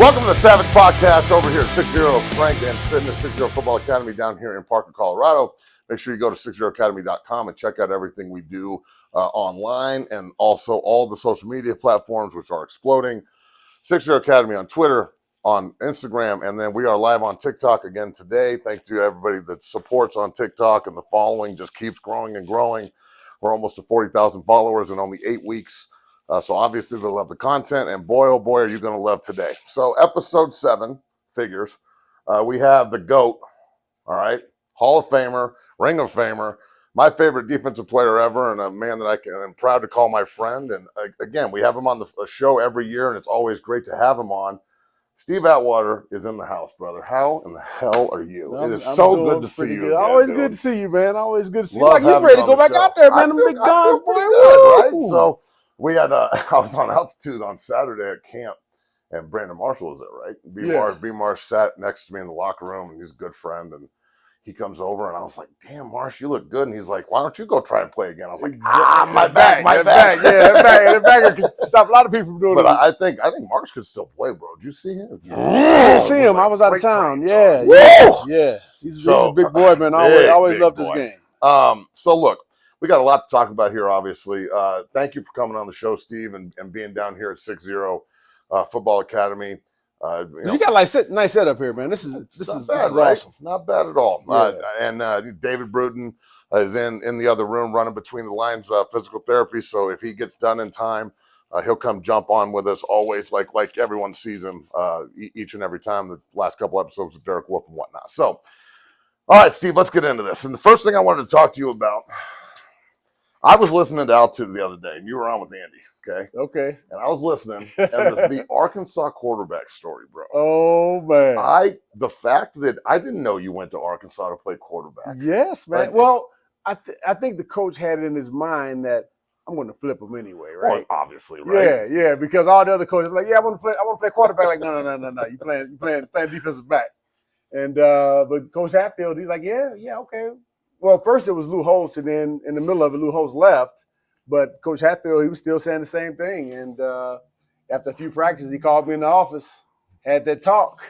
Welcome to the Savage Podcast over here at 60 Strength and Fitness 60 Football Academy down here in Parker, Colorado. Make sure you go to 60academy.com and check out everything we do online and also all the social media platforms, which are exploding. 60 Academy on Twitter, on Instagram, and then we are live on TikTok again today. Thank you to everybody that supports on TikTok, and the following just keeps growing and growing. We're almost to 40,000 followers in only 8 weeks. So obviously they love the content, and boy, oh boy, are you going to love today. So episode 7, figures, we have the GOAT, all right, Hall of Famer, Ring of Famer, my favorite defensive player ever, and a man that I'm proud to call my friend. And again, we have him on the show every year, and it's always great to have him on. Steve Atwater is in the house, brother. How in the hell are you? It is so good to see you again, always dude. good to see you, man. Always good to see you. Love Like you ready to go back out there, man. Them big guns, boy. Good, right? So we had I was on altitude on Saturday at camp, and Brandon Marshall was there, right? B. Marsh sat next to me in the locker room, and he's a good friend, and he comes over, and I was like, damn, Marsh, you look good. And he's like, why don't you go try and play again? I was like, my back. Yeah, that back can stop a lot of people from doing it. But I think Marsh could still play, bro. Did you see him? I didn't see him. I was out of town. Yeah. He's a big boy, man. I always loved this game. So look, we got a lot to talk about here, obviously. Thank you for coming on the show, Steve, and being down here at 60 Football Academy. You got nice setup here, man. This is bad, right? Awesome. Not bad at all. Yeah. And David Bruton is in the other room running between the lines, physical therapy. So if he gets done in time, he'll come jump on with us always, like everyone sees him each and every time. The last couple episodes with Derek Wolf and whatnot. So, all right, Steve, let's get into this. And the first thing I wanted to talk to you about, I was listening to Altitude the other day, and you were on with Andy. Okay. And I was listening, and the Arkansas quarterback story, bro. Oh, man. The fact that I didn't know you went to Arkansas to play quarterback. Yes, man. Well, I think the coach had it in his mind that I'm going to flip him anyway, right? Well, obviously, right? Yeah, because all the other coaches were like, I want to play quarterback. Like, no. You playing defensive back. And but Coach Hatfield, he's like, yeah, okay. Well, first it was Lou Holtz, and then in the middle of it, Lou Holtz left. But Coach Hatfield, he was still saying the same thing. And after a few practices, he called me in the office, had that talk,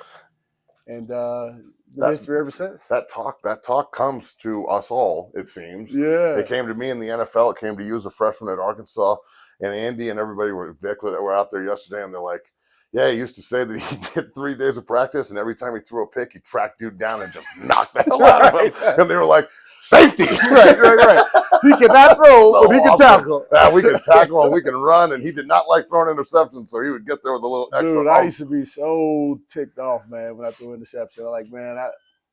and the history ever since. That talk comes to us all, it seems. Yeah. It came to me in the NFL. It came to you as a freshman at Arkansas. And Andy and everybody were out there yesterday, and they're like, yeah, he used to say that he did 3 days of practice, and every time he threw a pick, he tracked dude down and just knocked the hell out of him. And they were like, safety. Right. He cannot throw, but he can tackle. Yeah, we can tackle and we can run, and he did not like throwing interceptions, so he would get there with a little extra. Dude, I used to be so ticked off, man, when I threw interception. I'm like, man,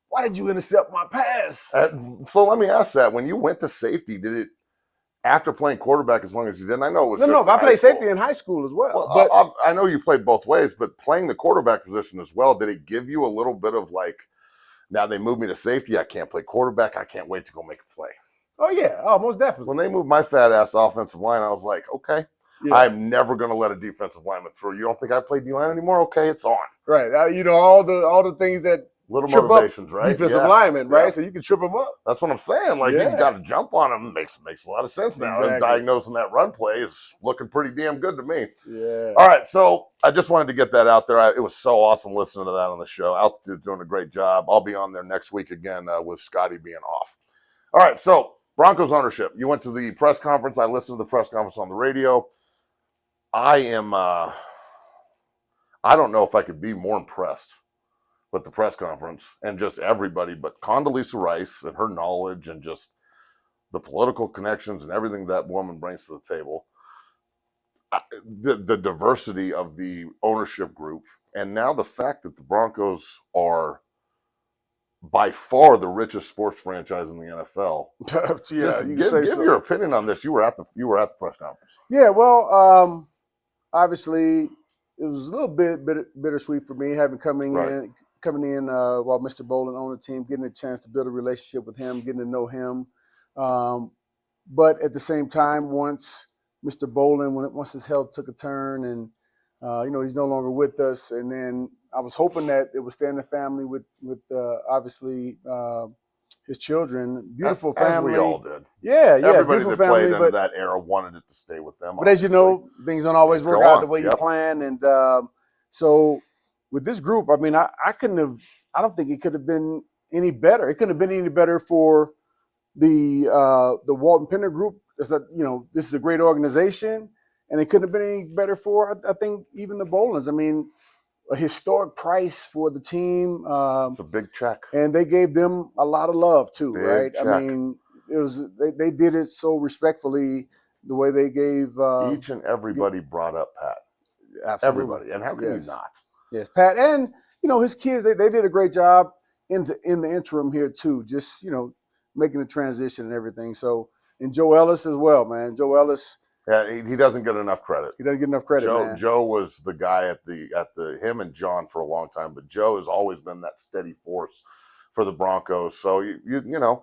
why did you intercept my pass? So let me ask that. When you went to safety, did it, after playing quarterback as long as you did, and I know it was no, I played safety in high school as well. But I know you played both ways, but playing the quarterback position as well, did it give you a little bit of like, now they moved me to safety, I can't play quarterback, I can't wait to go make a play? Oh, yeah. Oh, most definitely. When they moved my fat ass to offensive line, I was like, okay, I'm never going to let a defensive lineman through. You don't think I play D-line anymore? Okay, it's on. Right. All the things that little motivations, right? Defensive lineman, right? Yeah. So you can trip them up. That's what I'm saying. Like, you got to jump on them. Makes a lot of sense now. Exactly. And diagnosing that run play is looking pretty damn good to me. Yeah. All right, so I just wanted to get that out there. It was so awesome listening to that on the show. Altitude's doing a great job. I'll be on there next week again with Scotty being off. All right, so Broncos ownership. You went to the press conference. I listened to the press conference on the radio. I don't know if I could be more impressed with the press conference and just everybody, but Condoleezza Rice and her knowledge and just the political connections and everything that woman brings to the table, the diversity of the ownership group, and now the fact that the Broncos are by far the richest sports franchise in the NFL. Give your opinion on this. You were at the press conference. Yeah, well, obviously it was a little bit bittersweet for me having coming in while Mr. Bolin owned the team, getting a chance to build a relationship with him, getting to know him. But at the same time, once Mr. Bolin, once his health took a turn and, he's no longer with us. And then I was hoping that it would stay in the family with obviously his children. Beautiful family. As we all did. Yeah. Everybody beautiful that family, played in that era wanted it to stay with them. But as you know, things don't always work out the way you plan. And so with this group, I mean, I couldn't have. I don't think it could have been any better. It couldn't have been any better for the Walton Penner Group. Is that, you know, this is a great organization, and it couldn't have been any better for, I think, even the Bolins. I mean, a historic price for the team. It's a big check, and they gave them a lot of love too, big right? check. I mean, it was they did it so respectfully, the way they gave each and everybody brought up Pat. Absolutely. Everybody, and how can you not? Yes, Pat, and you know his kids. They did a great job in the interim here too. Just, you know, making the transition and everything. So, and Joe Ellis as well, man. Joe Ellis. Yeah, he doesn't get enough credit. He doesn't get enough credit, man. Joe was the guy at the him and John for a long time, but Joe has always been that steady force for the Broncos. So you know,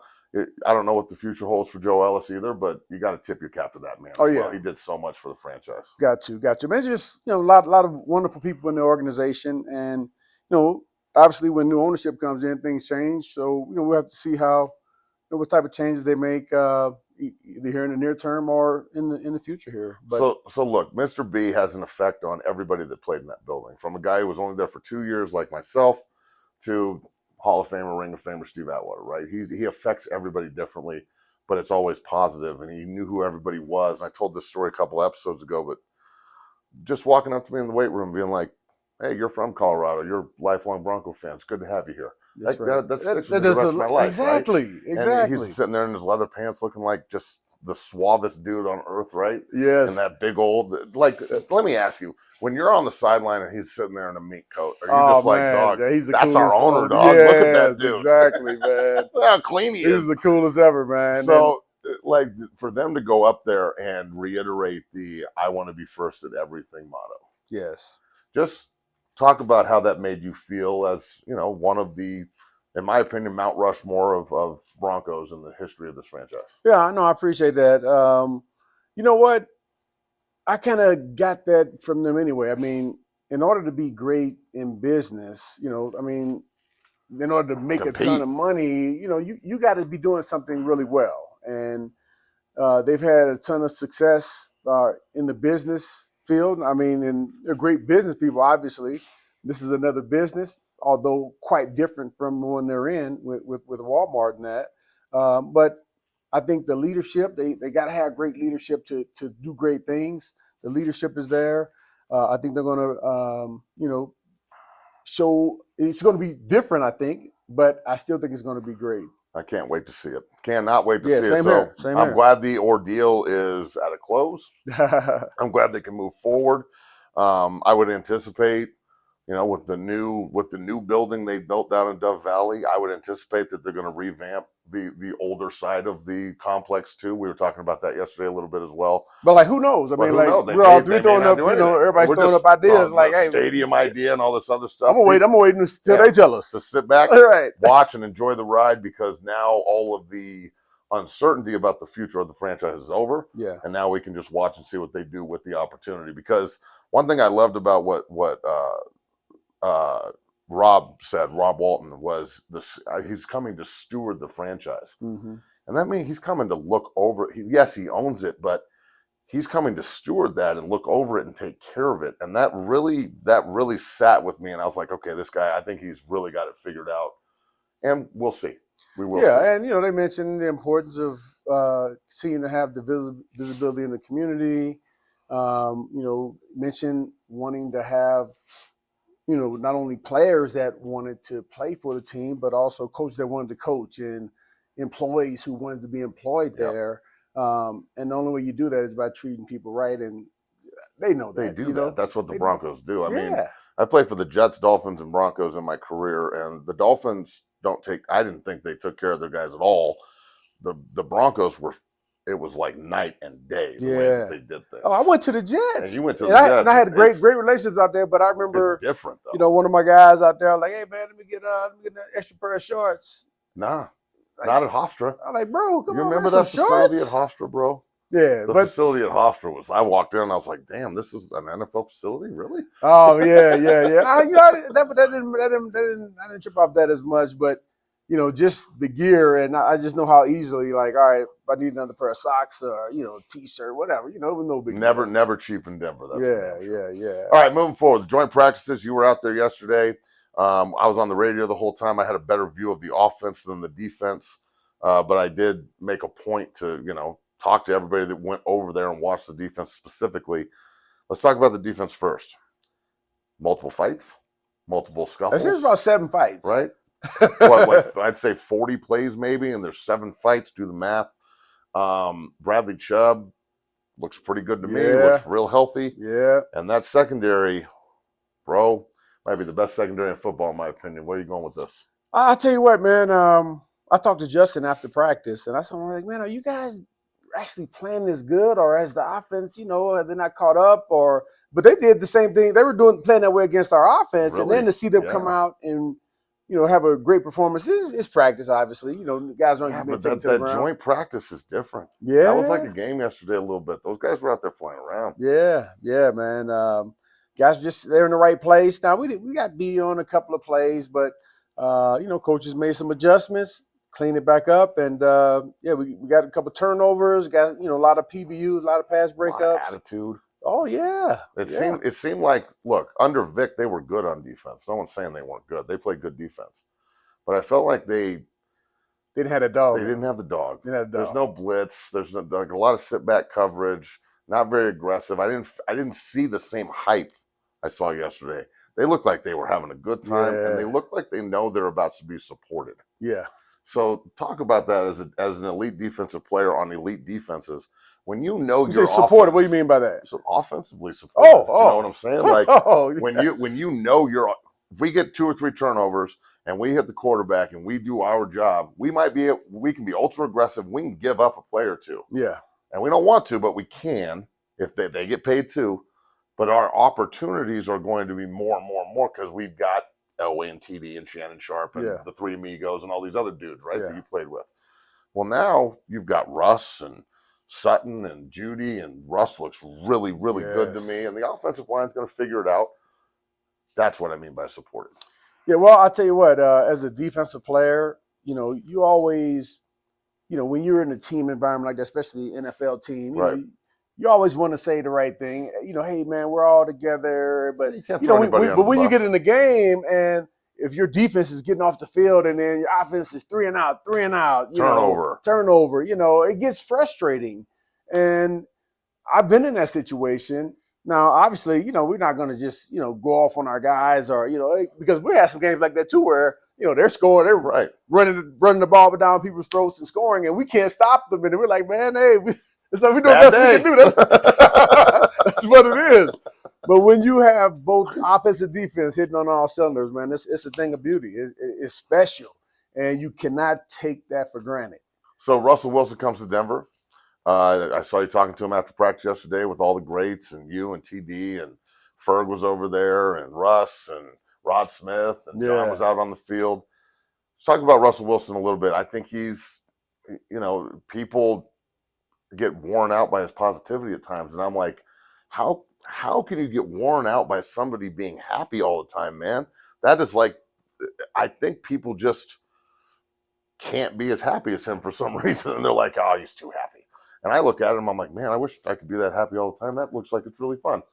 I don't know what the future holds for Joe Ellis either, but you got to tip your cap to that man. Oh yeah, well, he did so much for the franchise. Got to. Man, just, you know, a lot of wonderful people in the organization, and you know, obviously when new ownership comes in, things change. So, you know, we have to see how, you know, what type of changes they make, either here in the near term or in the future here. But so look, Mr. B has an effect on everybody that played in that building, from a guy who was only there for 2 years like myself to Hall of Famer, Ring of Famer Steve Atwater, right? He affects everybody differently, but it's always positive, and he knew who everybody was. And I told this story a couple episodes ago, but just walking up to me in the weight room being like, hey, you're from Colorado, you're a lifelong Bronco fan, it's good to have you here. That's right. That sticks with me the rest of my life. Exactly, right? exactly. And he's sitting there in his leather pants looking like just the suavest dude on earth, right? Yes. And that big old, like, let me ask you, when you're on the sideline and he's sitting there in a mink coat, are you just like, dog, yeah, he's the that's our owner, dog. Yes, look at that dude. Exactly, man. Look how clean he is. He's the coolest ever, man. So, like, for them to go up there and reiterate the I want to be first at everything motto. Yes. Just talk about how that made you feel as, you know, one of the, in my opinion, Mount Rushmore of Broncos in the history of this franchise. Yeah, no, I appreciate that. You know what? I kind of got that from them anyway. I mean, in order to be great in business, you know, I mean, in order to make a ton of money, you know, you got to be doing something really well. And they've had a ton of success in the business field. I mean, and they're great business people, obviously. This is another business, although quite different from the one they're in with Walmart and that. But I think the leadership, they got to have great leadership to do great things. The leadership is there. I think they're going to, you know, show it's going to be different, I think, but I still think it's going to be great. I can't wait to see it. Cannot wait to see it. So I'm glad the ordeal is at a close. I'm glad they can move forward. I would anticipate, you know, with the new building they built down in Dove Valley, I would anticipate that they're going to revamp the older side of the complex too. We were talking about that yesterday a little bit as well. But like, who knows? I mean, like, we're all throwing up, you know, everybody's throwing up ideas like, hey, stadium idea and all this other stuff. I'm gonna wait until they tell us to sit back, right, watch and enjoy the ride, because now all of the uncertainty about the future of the franchise is over. Yeah, and now we can just watch and see what they do with the opportunity. Because one thing I loved about what Rob Walton, was this: he's coming to steward the franchise, and that means he's coming to look over. Yes, he owns it, but he's coming to steward that and look over it and take care of it. And that really sat with me, and I was like, okay, this guy, I think he's really got it figured out, and we'll see. We will. Yeah, see. And you know, they mentioned the importance of seeing to have the visibility in the community. You know, mentioned wanting to have, you know, not only players that wanted to play for the team, but also coaches that wanted to coach and employees who wanted to be employed there. And the only way you do that is by treating people right. And they know that. They do that. That's what the Broncos do. I mean, yeah. I played for the Jets, Dolphins, and Broncos in my career, and the Dolphins I didn't think they took care of their guys at all. The Broncos it was like night and day the way that they did things. Oh, I went to the Jets. And you went to the Jets. And I had great relationships out there, but I remember, it's different though. You know, one of my guys out there like, hey man, let me get an extra pair of shorts. Nah, not at Hofstra. I'm like, bro, come on, you remember that facility at Hofstra, bro? Yeah, the facility at Hofstra was. I walked in and I was like, "Damn, this is an NFL facility, really?" Oh yeah. I didn't trip off that as much, but just the gear, and I just know how easily, like, all right, if I need another pair of socks or t-shirt, whatever, it was no big deal. Never cheap in Denver. That's Yeah. All right, moving forward, the joint practices. You were out there yesterday. I was on the radio the whole time. I had a better view of the offense than the defense, but I did make a point to talk to everybody that went over there and watched the defense specifically. Let's talk about the defense first. Multiple fights, multiple scuffles. This is about 7 fights, right? What, I'd say 40 plays maybe, and there's 7 fights. Do the math. Bradley Chubb looks pretty good to me. Looks real healthy. Yeah. And that secondary, bro, might be the best secondary in football, in my opinion. Where are you going with this? I'll tell you what, man. I talked to Justin after practice, and I said, like, man, are you guys actually playing this good, or has the offense, are they not caught up? But they did the same thing. They were playing that way against our offense, and then to see them come out and have a great performance is practice, obviously. The guys aren't but that joint practice is different. Yeah. That was like a game yesterday a little bit. Those guys were out there flying around. Yeah, man. Guys they're in the right place. Now, we got beat on a couple of plays, but, coaches made some adjustments, cleaned it back up, and, we got a couple of turnovers, got, a lot of PBUs, a lot of pass breakups. A lot of attitude. Oh, yeah. It seemed like, look, under Vic, they were good on defense. No one's saying they weren't good. They played good defense. But I felt like they didn't have a dog. They didn't have the dog. There's no blitz. There's a lot of sit-back coverage, not very aggressive. I didn't see the same hype I saw yesterday. They looked like they were having a good time, and they look like they know they're about to be supported. Yeah. So talk about that as an elite defensive player on elite defenses. When you're supported, what do you mean by that? So offensively supported. Oh, you know what I'm saying? Like if we get 2 or 3 turnovers and we hit the quarterback and we do our job, we can be ultra aggressive. We can give up a play or 2. Yeah. And we don't want to, but we can if they get paid too. But our opportunities are going to be more and more and more because we've got Elway and TD and Shannon Sharp and the 3 amigos and all these other dudes, right, that you played with. Well, now you've got Russ and Sutton and Jeudy, and Russ looks really, really good to me. And the offensive line's going to figure it out. That's what I mean by supported. Yeah, well, I'll tell you what, as a defensive player, you always, when you're in a team environment like that, especially NFL team, you always want to say the right thing. Hey, man, we're all together. But, when you get in the game and if your defense is getting off the field and then your offense is 3 and out, turnover, it gets frustrating. And I've been in that situation. Now, obviously, we're not going to just, go off on our guys or, because we had some games like that too where, they're scoring, they're running the ball down people's throats and scoring, and we can't stop them. And we're like, man, hey, it's like we do the best we can do. That's what it is. But when you have both offense and defense hitting on all cylinders, man, it's a thing of beauty. It's special, and you cannot take that for granted. So Russell Wilson comes to Denver. I saw you talking to him after practice yesterday with all the greats, and you and TD and Ferg was over there, and Russ and Rod Smith and John was out on the field. Let's talk about Russell Wilson a little bit. I think he's, people get worn out by his positivity at times, and I'm like, how can you get worn out by somebody being happy all the time, man? That is like, I think people just can't be as happy as him for some reason, and they're like, oh, he's too happy. And I look at him, I'm like, man, I wish I could be that happy all the time. That looks like it's really fun.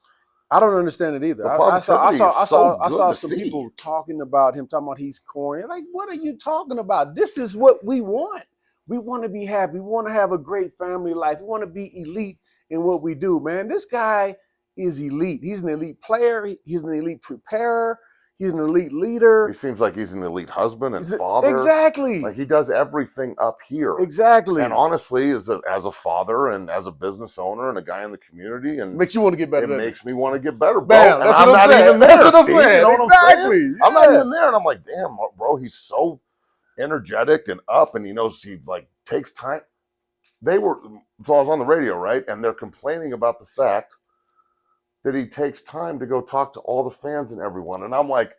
I don't understand it either. I saw some people talking about he's corny. Like, what are you talking about? This is what we want. We want to be happy. We want to have a great family life. We want to be elite in what we do, man. This guy is elite. He's an elite player. He's an elite preparer. He's an elite leader. He seems like he's an elite husband and father. Exactly. Like he does everything up here. Exactly. And honestly, as a father and as a business owner and a guy in the community, and makes you want to get better. It makes me want to get better, bro. Bam, and I'm not even there. That's what I'm saying. You know what I'm saying? Yeah. I'm not even there, and I'm like, damn, bro, he's so energetic and up, and he knows he like takes time. So I was on the radio, right, and they're complaining about the fact that he takes time to go talk to all the fans and everyone. And I'm like,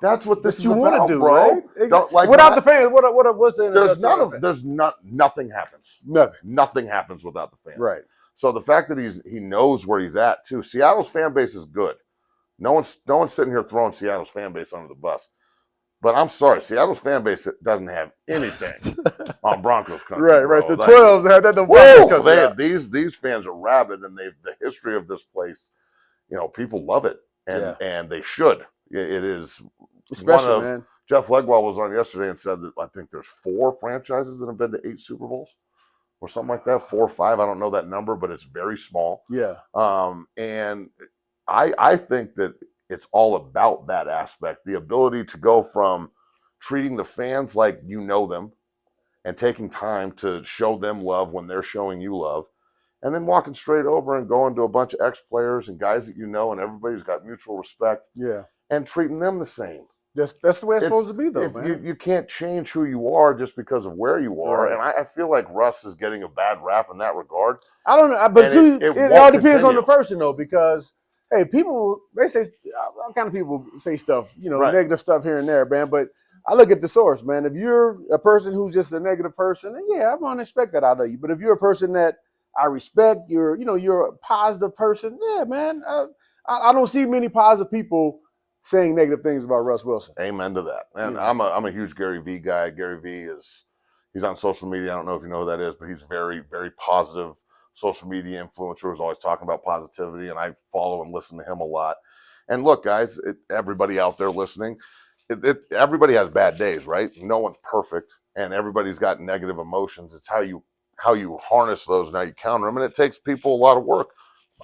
that's what this is you about, want to do, bro. Right? Like, without the fans, what's the nothing Nothing happens without the fans. Right. So the fact that he knows where he's at too. Seattle's fan base is good. No one's sitting here throwing Seattle's fan base under the bus. But I'm sorry, Seattle's fan base doesn't have anything on Broncos country. Right. Bro. The 12s had that. These fans are rabid, and the history of this place. People love it, and they should. It is special, man. Jeff Legwell was on yesterday and said that I think there's 4 franchises that have been to 8 Super Bowls or something like that, 4 or 5. I don't know that number, but it's very small. Yeah. And I think that it's all about that aspect, the ability to go from treating the fans like you know them and taking time to show them love when they're showing you love, and then walking straight over and going to a bunch of ex-players and guys that you know, and everybody's got mutual respect. Yeah. And treating them the same. That's the way it's supposed to be, though, man. You can't change who you are just because of where you are. Right. And I feel like Russ is getting a bad rap in that regard. I don't know. But it all depends on the person, though, because, hey, people, they say, all kind of people say stuff, negative stuff here and there, man. But I look at the source, man. If you're a person who's just a negative person, then yeah, I'm going to expect that out of you. But if you're a person that I respect, you're a positive person, yeah, man. I don't see many positive people saying negative things about Russ Wilson. Amen to that. And I'm a huge Gary Vee guy. Gary Vee he's on social media. I don't know if you know who that is, but he's very, very positive social media influencer who's always talking about positivity, and I follow and listen to him a lot. And look, guys, everybody out there listening, everybody has bad days, right? No one's perfect, and everybody's got negative emotions. It's how you harness those and how you counter them, and it takes people a lot of work.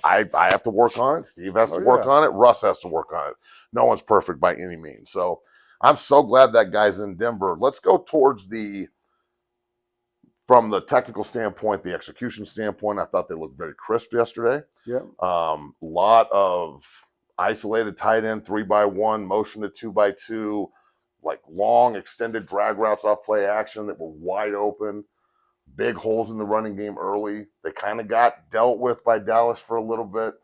I have to work on it. Steve has to work on it. Russ has to work on it. No one's perfect by any means. So I'm so glad that guy's in Denver. Let's go towards from the technical standpoint, the execution standpoint. I thought they looked very crisp yesterday. Yeah. Lot of isolated tight end 3x1, motion to 2x2, like long extended drag routes off play action that were wide open. Big holes in the running game early. They kind of got dealt with by Dallas for a little bit.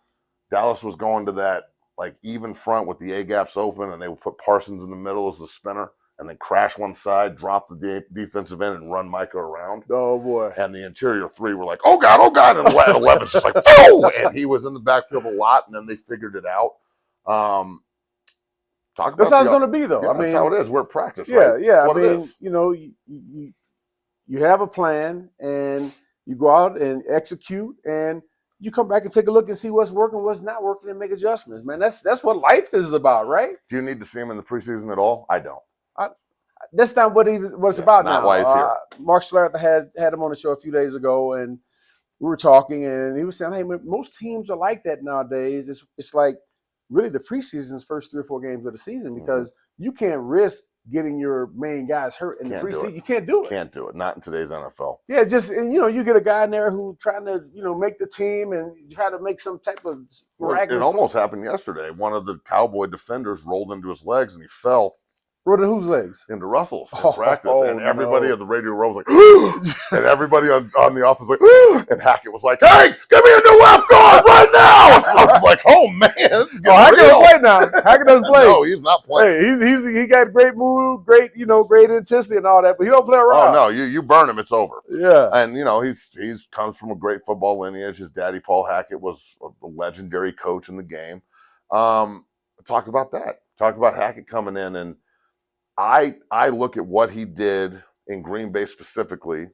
Dallas was going to that like even front with the A-gaps open, and they would put Parsons in the middle as the spinner and then crash one side, drop the defensive end, and run Micah around. Oh, boy. And the interior 3 were like, oh, God. And 11's just like, oh! And he was in the backfield a lot, and then they figured it out. That's how it's going to be, though. Yeah, that's how it is. We're at practice, right? Yeah. I mean, you have a plan, and you go out and execute, and you come back and take a look and see what's working, what's not working, and make adjustments, man. That's what life is about, right? Do you need to see him in the preseason at all? I don't. That's not what it's about now. Not why he's here. Mark Schlereth had him on the show a few days ago, and we were talking, and he was saying, hey, most teams are like that nowadays. It's like really the preseason's first 3 or 4 games of the season, because you can't risk getting your main guys hurt in the preseason. You can't do it. Can't do it. Not in today's NFL. Yeah, you get a guy in there who trying to, make the team and try to make some type of miraculous. It almost happened yesterday. One of the Cowboy defenders rolled into his legs and he fell. Rolled into whose legs? Into Russell's in practice. And everybody at the radio row was like, and everybody on the offense was like, and Hackett was like, hey, give me a new left guard right now. And I was like, oh, man. Hackett doesn't play now. Hackett doesn't play. No, he's not playing. Hey, he got great move, great intensity and all that, but he don't play around. Oh, no, you burn him, it's over. Yeah. And, he's comes from a great football lineage. His daddy, Paul Hackett, was a legendary coach in the game. Talk about that. Talk about Hackett coming in, and I look at what he did in Green Bay specifically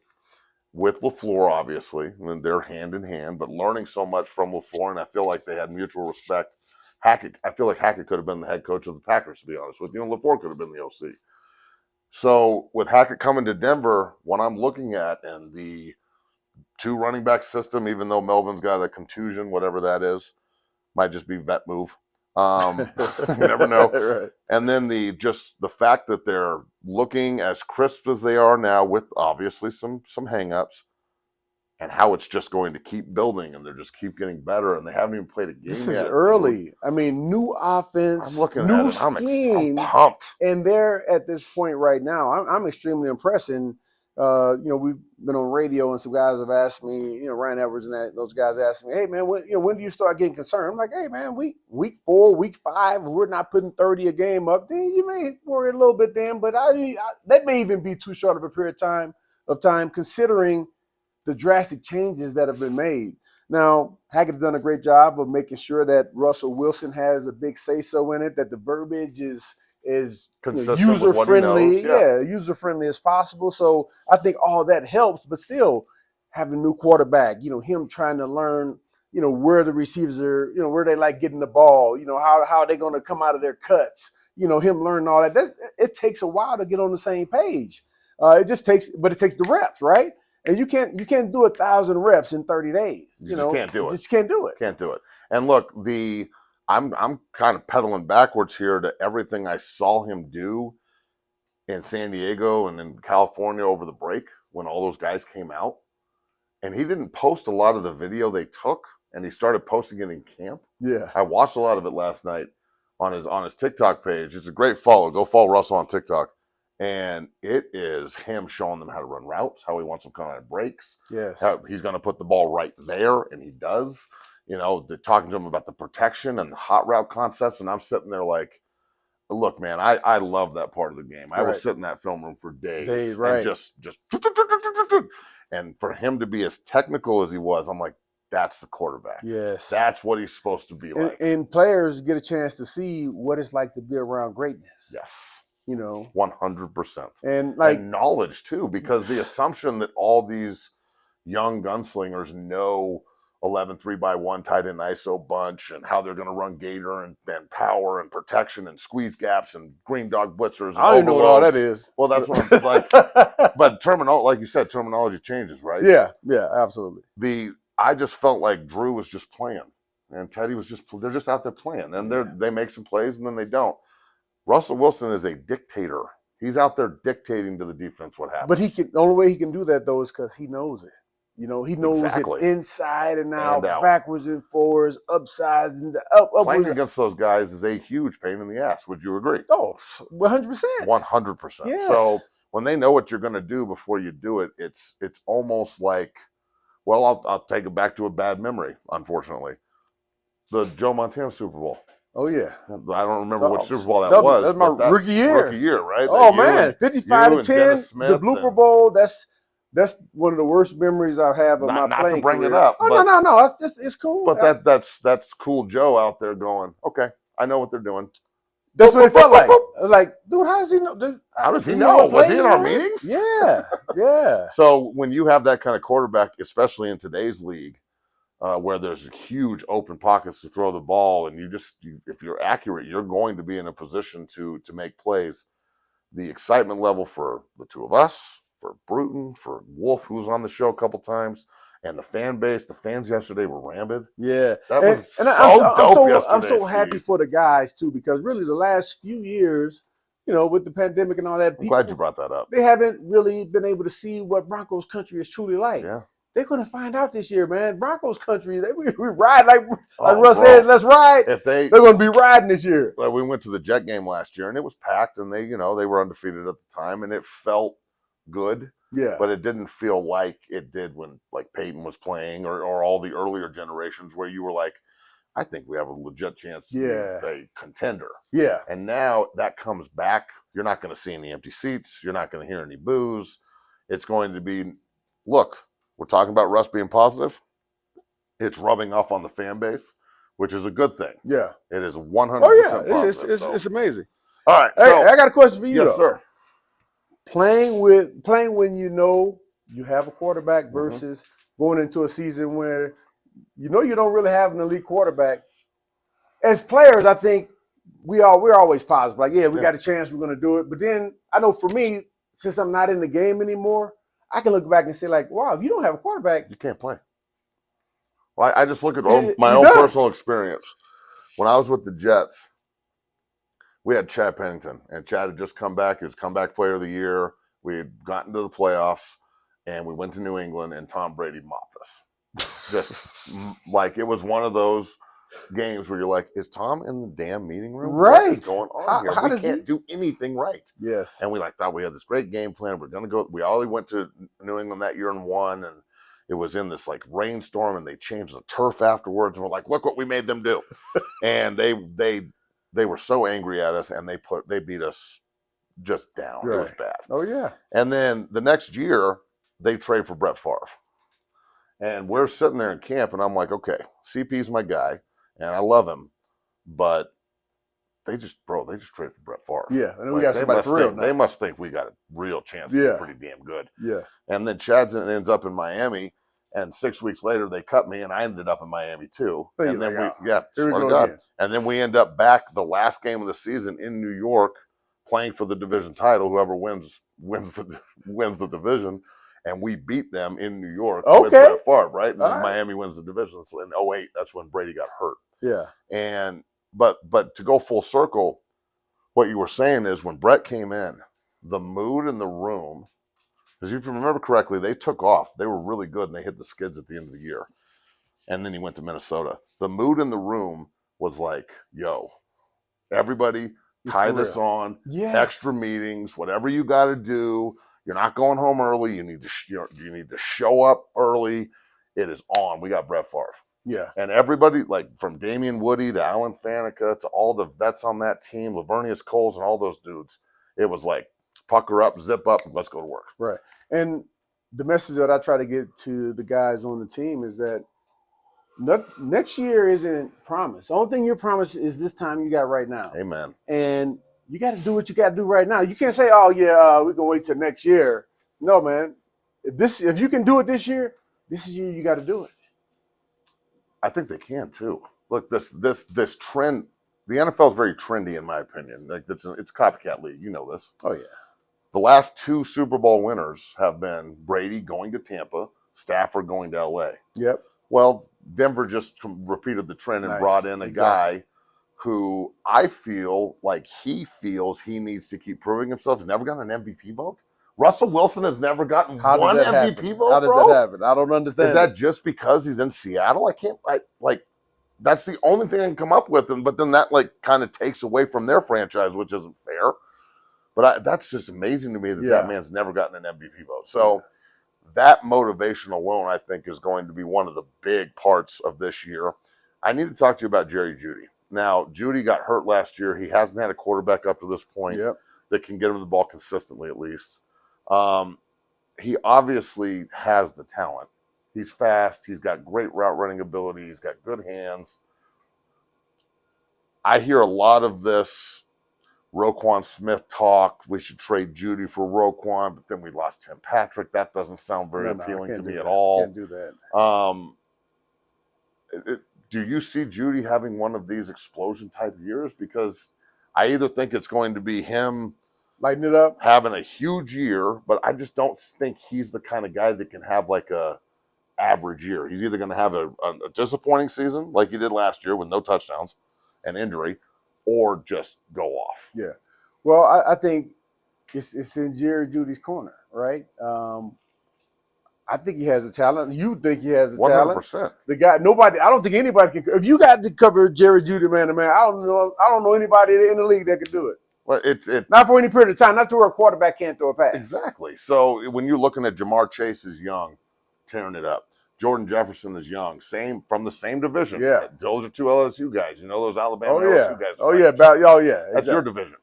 with LaFleur, obviously, and they're hand in hand, but learning so much from LaFleur, and I feel like they had mutual respect. I feel like Hackett could have been the head coach of the Packers, to be honest with you, and LaFleur could have been the OC. So with Hackett coming to Denver, what I'm looking at, and the 2 running back system, even though Melvin's got a contusion, whatever that is, might just be vet move. You never know. Right. And then the fact that they're looking as crisp as they are now, with obviously some hang-ups, and how it's just going to keep building, and they're just keep getting better, and they haven't even played a game yet. This is early. I mean, new offense, I'm looking new at it. scheme, I'm pumped. And they're at this point right now. I'm extremely impressed. And we've been on radio, and some guys have asked me, Ryan Edwards and those guys asked me, hey man, when do you start getting concerned? I'm like, hey man, week 4, week 5, we're not putting 30 a game up. Then you may worry a little bit then, but that may even be too short of a period of time considering the drastic changes that have been made. Now, Hackett has done a great job of making sure that Russell Wilson has a big say-so in it, that the verbiage is as Consistent with user what he friendly, knows. user friendly as possible. So I think all that helps, but still having a new quarterback, him trying to learn, where the receivers are, where they like getting the ball, how are they going to come out of their cuts, him learning all that. It takes a while to get on the same page. It takes the reps, right? And you can't do 1,000 reps in 30 days. You just can't do it. Just can't do it. Can't do it. And look, I'm kind of pedaling backwards here to everything I saw him do in San Diego and in California over the break when all those guys came out. And he didn't post a lot of the video they took, and he started posting it in camp. Yeah. I watched a lot of it last night on his TikTok page. It's a great follow. Go follow Russell on TikTok. And it is him showing them how to run routes, how he wants them coming out of breaks. Yes. How he's going to put the ball right there, and he does. They're talking to him about the protection and the hot route concepts, and I'm sitting there like, look, man, I love that part of the game. I will sit in that film room for days right. and just and for him to be as technical as he was, I'm like, that's the quarterback. Yes. That's what he's supposed to be like. And players get a chance to see what it's like to be around greatness. Yes. 100%. And knowledge too, because the assumption that all these young gunslingers know 11 3x1 tight end ISO bunch and how they're going to run gator and power and protection and squeeze gaps and green dog blitzers. I don't even know what all that is. Well, that's what I'm like. But like you said, terminology changes, right? Yeah, absolutely. I just felt like Drew was just playing and Teddy was they're just out there playing, and they make some plays and then they don't. Russell Wilson is a dictator. He's out there dictating to the defense what happens. But the only way he can do that though is because he knows it. He knows it inside and out, backwards and forwards, upsides and upwards. Playing against those guys is a huge pain in the ass. Would you agree? Oh, 100%. 100%. Yes. So when they know what you're going to do before you do it, it's almost like, well, I'll take it back to a bad memory, unfortunately. The Joe Montana Super Bowl. Oh, yeah. I don't remember which Super Bowl that was. That's my rookie year. Rookie year, right? Oh, man. 55-10, the blooper bowl, that's one of the worst memories I have of my playing career. Not to bring it up. Oh, no. It's cool. But that's cool Joe out there going, okay, I know what they're doing. That's what it felt like. I was like, dude, how does he know? How does he know? Was he in our meetings? Yeah. So when you have that kind of quarterback, especially in today's league, where there's huge open pockets to throw the ball, and if you're accurate, you're going to be in a position to make plays. The excitement level for the two of us, for Bruton, for Wolf, who was on the show a couple times, and the fan base, the fans yesterday were rabid. Yeah. That was dope yesterday. I'm so happy for the guys, too, because really the last few years, with the pandemic and all that, I'm glad you brought that up. They haven't really been able to see what Broncos country is truly like. Yeah. They're going to find out this year, man. Broncos country, we ride like Russ said, let's ride. They're going to be riding this year. Well, we went to the Jet game last year, and it was packed, and they were undefeated at the time, and it felt good. Yeah. But it didn't feel like it did when Peyton was playing or all the earlier generations where you were like, I think we have a legit chance to be a contender. Yeah. And now that comes back. You're not going to see any empty seats. You're not going to hear any boos. It's going to be, look, we're talking about Russ being positive. It's rubbing off on the fan base, which is a good thing. Yeah. It is 100% positive. It's amazing. All right. Hey, I got a question for you, yes, sir. Playing when you know you have a quarterback versus going into a season where you don't really have an elite quarterback. As players, I think we're always positive. Like, we got a chance, we're going to do it. But then I know for me, since I'm not in the game anymore, I can look back and say, like, wow, if you don't have a quarterback, you can't play. Well, I just look at my own personal experience. When I was with the Jets, we had Chad Pennington, and Chad had just come back. He was comeback player of the year. We had gotten to the playoffs, and we went to New England, and Tom Brady mopped us. Just like it was one of those games where you're like, is Tom in the damn meeting room? Right. What is going on here? We can't do anything right. Yes. And we thought we had this great game plan. We're going to go. We already went to New England that year and won, and it was in this rainstorm, and they changed the turf afterwards, and we're like, look what we made them do. And they were so angry at us, and they beat us just down. Right. It was bad. Oh, yeah. And then the next year, they trade for Brett Favre. And we're sitting there in camp, and I'm like, okay, CP's my guy, and I love him, but they just traded for Brett Favre. Yeah, and then we got somebody for real now. They must think we got a real chance to be pretty damn good. Yeah. And then Chad ends up in Miami, and 6 weeks later they cut me, and I ended up in Miami too. And then and then we end up back the last game of the season in New York, playing for the division title. Whoever wins the division, and we beat them in New York with Brett Favre, right? And then Miami wins the division. So in 2008, that's when Brady got hurt. Yeah. And but to go full circle, what you were saying is when Brett came in, the mood in the room, because if you remember correctly, they took off. They were really good, and they hit the skids at the end of the year. And then he went to Minnesota. The mood in the room was like, yo, everybody tie this on, extra meetings, whatever you got to do. You're not going home early. You need to show up early. It is on. We got Brett Favre. Yeah. And everybody, like from Damian Woody to Alan Faneca to all the vets on that team, Lavernius Coles and all those dudes, it was like pucker up, zip up, and let's go to work. Right. And the message that I try to get to the guys on the team is that next year isn't promised. The only thing you're promised is this time you got right now. Amen. And you got to do what you got to do right now. You can't say, oh, yeah, we're going to wait till next year. No, man. If you can do it this year, this is year you got to do it. I think they can too. Look, this trend, the NFL is very trendy in my opinion. Like it's a copycat league. You know this. Oh yeah. The last 2 Super Bowl winners have been Brady going to Tampa, Stafford going to LA. Yep. Well, Denver just repeated the trend and brought in a guy who I feel like he feels he needs to keep proving himself. He's never gotten an MVP vote. Russell Wilson has never gotten one MVP vote, How does that happen? I don't understand. Is that just because he's in Seattle? That's the only thing I can come up with. But then that kind of takes away from their franchise, which isn't fair. But that's just amazing to me that man's never gotten an MVP vote. So that motivation alone, I think, is going to be one of the big parts of this year. I need to talk to you about Jeudy. Now, Jeudy got hurt last year. He hasn't had a quarterback up to this point that can get him the ball consistently, at least. He obviously has the talent. He's fast. He's got great route running ability. He's got good hands. I hear a lot of this Roquan Smith talk. We should trade Jeudy for Roquan, but then we lost Tim Patrick. That doesn't sound very appealing to me at all. Can't do that. Do you see Jeudy having one of these explosion type years? Because I either think it's going to be him lighten it up, having a huge year, but I just don't think he's the kind of guy that can have like a average year. He's either going to have a disappointing season like he did last year with no touchdowns and injury, or just go off. Yeah. Well, I think it's in Jerry Jeudy's corner, right? I think he has the talent. You think he has the 100%. talent. The guy, I don't think anybody can. If you got to cover Jerry Jeudy man to man, I don't know anybody in the league that can do it. Well, it's not for any period of time, not to where a quarterback can't throw a pass. Exactly. So when you're looking at Jamar Chase is young, tearing it up. Jordan Jefferson is young, from the same division. Yeah. Those are 2 LSU guys. You know those Alabama LSU guys. That's your division.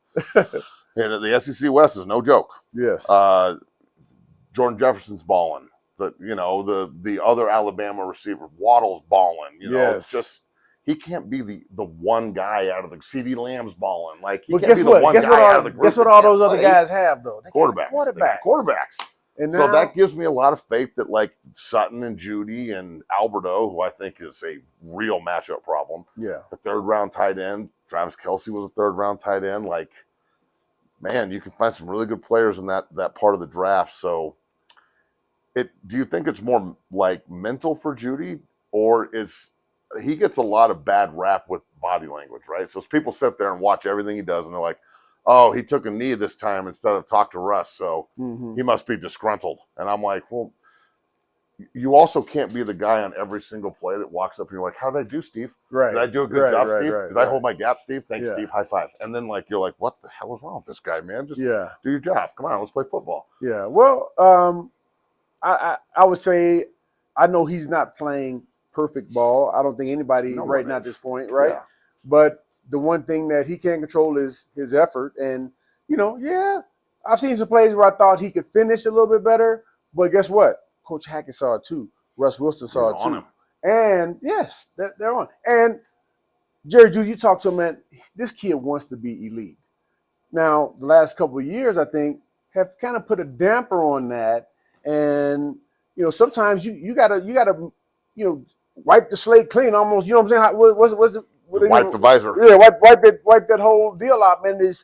And the SEC West is no joke. Yes. Jordan Jefferson's balling. The other Alabama receiver, Waddle's balling. It's just he can't be the one guy out of the CD Lamb's balling. Like he can't be the one guy out of the group. Guess what all those other guys have though? They quarterbacks. And so that gives me a lot of faith that like Sutton and Jeudy and Alberto, who I think is a real matchup problem. Yeah. The 3rd round tight end. Travis Kelce was a 3rd round tight end. Like, man, you can find some really good players in that part of the draft. So do you think it's more like mental for Jeudy, or is he gets a lot of bad rap with body language, right? So people sit there and watch everything he does, and they're like, oh, he took a knee this time instead of talk to Russ, so he must be disgruntled. And I'm like, well, you also can't be the guy on every single play that walks up and you're like, how did I do, Steve? Right. Did I do a good job, Steve? Did I hold my gap, Steve? Thanks, Steve. High five. And then you're like, what the hell is wrong with this guy, man? Just do your job. Come on, let's play football. Yeah. Well, I would say I know he's not playing perfect ball. I don't think anybody right now at this point, right? Yeah. But the one thing that he can't control is his effort. And, I've seen some plays where I thought he could finish a little bit better. But guess what? Coach Hackett saw it too. Russ Wilson saw it too. And, yes, they're on. And Jerry Jeudy, you talk to him, man, this kid wants to be elite. Now, the last couple of years, I think, have kind of put a damper on that. And, sometimes you gotta, wipe the slate clean almost. You know what I'm saying? What's it? Wipe the visor. Yeah, wipe that whole deal out, man. Is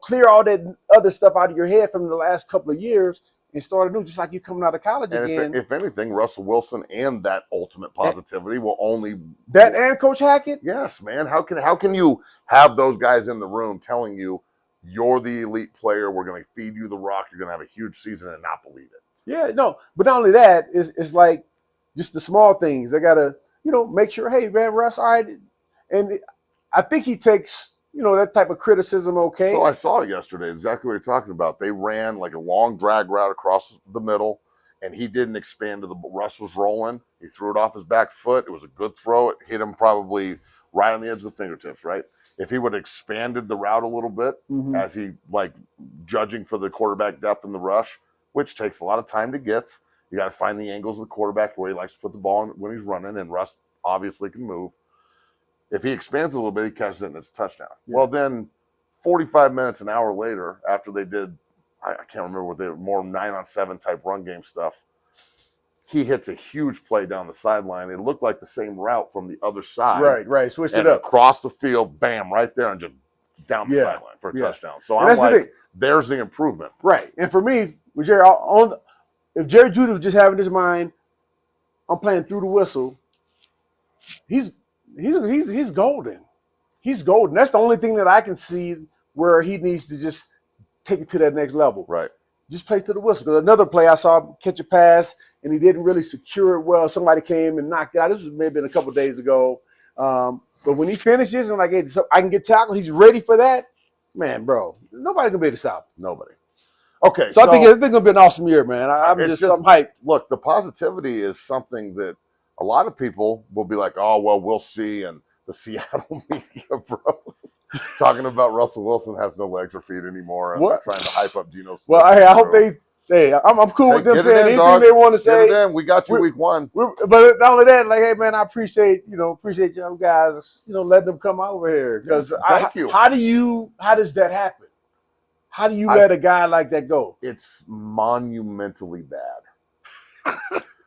clear all that other stuff out of your head from the last couple of years and start anew, just like you coming out of college and again. If anything, Russell Wilson and that ultimate positivity will only that and Coach Hackett. Yes, man. How can you have those guys in the room telling you you're the elite player? We're going to feed you the rock. You're going to have a huge season and not believe it. Yeah, no. But not only that, it's like just the small things. They got to make sure. Hey, man, Russ, all right. And I think he takes that type of criticism okay. So I saw it yesterday, exactly what you're talking about. They ran like a long drag route across the middle, and he didn't expand to the – Russ was rolling. He threw it off his back foot. It was a good throw. It hit him probably right on the edge of the fingertips, right? If he would have expanded the route a little bit as he judging for the quarterback depth in the rush, which takes a lot of time to get. You got to find the angles of the quarterback where he likes to put the ball in when he's running, and Russ obviously can move. If he expands a little bit, he catches it and it's a touchdown. Yeah. Well, then 45 minutes, an hour later, after they did, I can't remember what they were, more 9-on-7 type run game stuff, he hits a huge play down the sideline. It looked like the same route from the other side. Right. Switched it up. Across the field, bam, right there, and just down the sideline for a touchdown. So I'm like, there's the improvement. Right. And for me, with Jerry, if Jerry Jeudy was just having his mind, I'm playing through the whistle, he's golden. He's golden. That's the only thing that I can see where he needs to just take it to that next level. Right. Just play to the whistle. Because another play I saw him catch a pass, and he didn't really secure it well. Somebody came and knocked it out. This was maybe a couple of days ago. But when he finishes and hey, so I can get tackled, he's ready for that. Man, bro, nobody can be able to stop him. Nobody. Okay. So I think it's going to be an awesome year, man. I'm hyped. Look, the positivity is something that a lot of people will be like, oh, well, we'll see. And the Seattle media, bro, talking about Russell Wilson has no legs or feet anymore. And they're trying to hype up Geno Smith. Well, I hope I'm cool with them saying anything they want to say. We got you week one. But not only that, hey, man, I appreciate y'all guys, letting them come over here. Because how does that happen? How do you let a guy like that go? It's monumentally bad.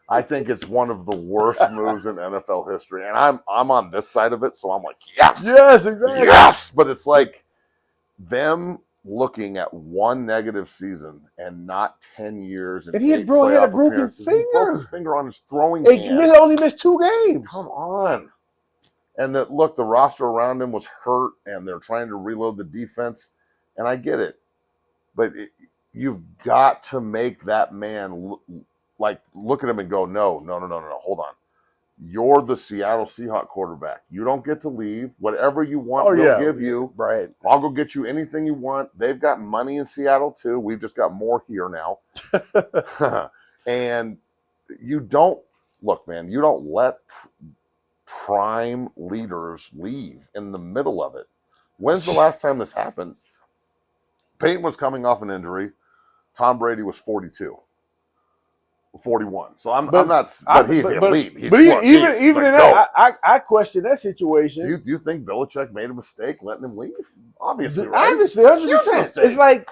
I think it's one of the worst moves in NFL history. And I'm on this side of it, so I'm like, yes. Yes, exactly. Yes. But it's like them looking at one negative season and not 10 years. And he had a broken finger. He broke his finger on his throwing hand. He only missed 2 games. Come on. And the roster around him was hurt, and they're trying to reload the defense. And I get it. But you've got to make that man look at him and go, no, hold on. You're the Seattle Seahawks quarterback. You don't get to leave. Whatever you want, we'll give you. Right. I'll go get you anything you want. They've got money in Seattle, too. We've just got more here now. And you don't let prime leaders leave in the middle of it. When's the last time this happened? Peyton was coming off an injury. Tom Brady was 42. 41. So I'm not. But he's elite. Even in that, I question that situation. Do you think Belichick made a mistake letting him leave? Obviously, right? Obviously, 100%. It's like,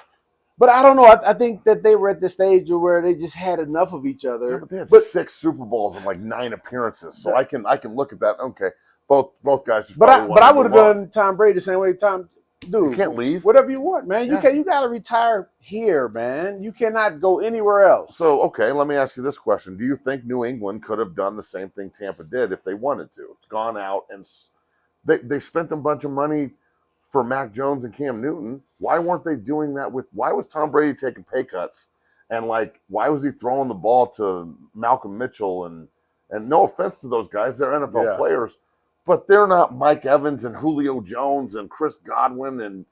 but I don't know. I think that they were at the stage where they just had enough of each other. Yeah, but they had 6 Super Bowls and like 9 appearances. So I can look at that. Okay, both guys. But I would have done Tom Brady the same way. Dude, you can't leave. Whatever you want, man. You got to retire here, man. You cannot go anywhere else. So, okay, let me ask you this question. Do you think New England could have done the same thing Tampa did if they wanted to? Gone out and they spent a bunch of money for Mac Jones and Cam Newton. Why weren't they doing that why was Tom Brady taking pay cuts? And why was he throwing the ball to Malcolm Mitchell? And no offense to those guys, they're NFL players. But they're not Mike Evans and Julio Jones and Chris Godwin and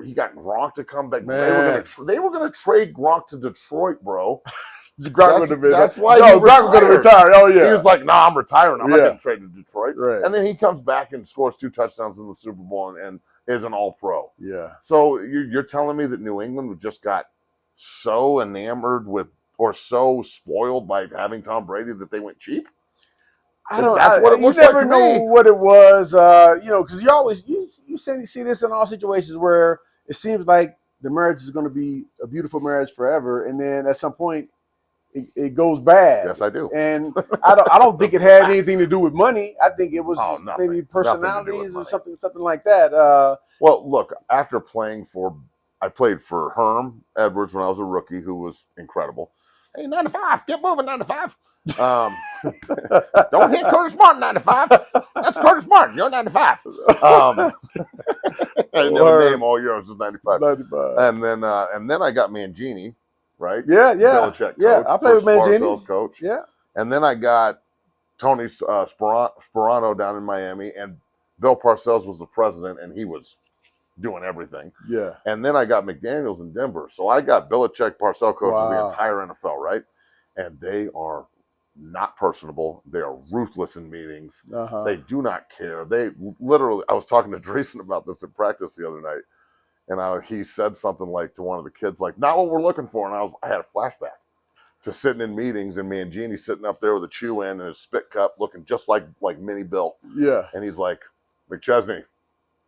he got Gronk to come back. Man. They were gonna trade Gronk to Detroit, bro. That's why Gronk was gonna retire. Oh yeah. He was like, "Nah, I'm retiring. I'm not gonna trade to Detroit." Right. And then he comes back and scores 2 touchdowns in the Super Bowl and is an All-Pro. Yeah. So you're telling me that New England just got so enamored with or so spoiled by having Tom Brady that they went cheap? That's what it looks you never like to know me. what it was, because you always you see this in all situations where it seems like the marriage is going to be a beautiful marriage forever, and then at some point it goes bad. Yes, I do. And I don't think it had anything to do with money. I think it was just nothing. maybe personalities or Nothing something like that. Well, look, after I played for Herm Edwards when I was a rookie, who was incredible. Hey, 9-5, get moving, 9-5. Don't hit Curtis Martin, 9-5. That's Curtis Martin. You're 9-5. I didn't have a name all year. I was just 95. 95. And then I got Mangini, right? Yeah. Belichick Yeah, coach, I played with Mangini. Parcells coach. Yeah. And then I got Tony Sperano down in Miami, and Bill Parcells was the president, and he was doing everything. Yeah. And then I got McDaniels in Denver. So I got Belichick, Parcells coaches of the entire NFL, right? And they are not personable. They are ruthless in meetings. They do not care. They literally, I was talking to Dreesen about this in practice the other night, and he said something like to one of the kids, like, not what we're looking for. And I had a flashback to sitting in meetings and Mangini sitting up there with a chew in and his spit cup looking just like mini Bill. Yeah. And he's like, McChesney,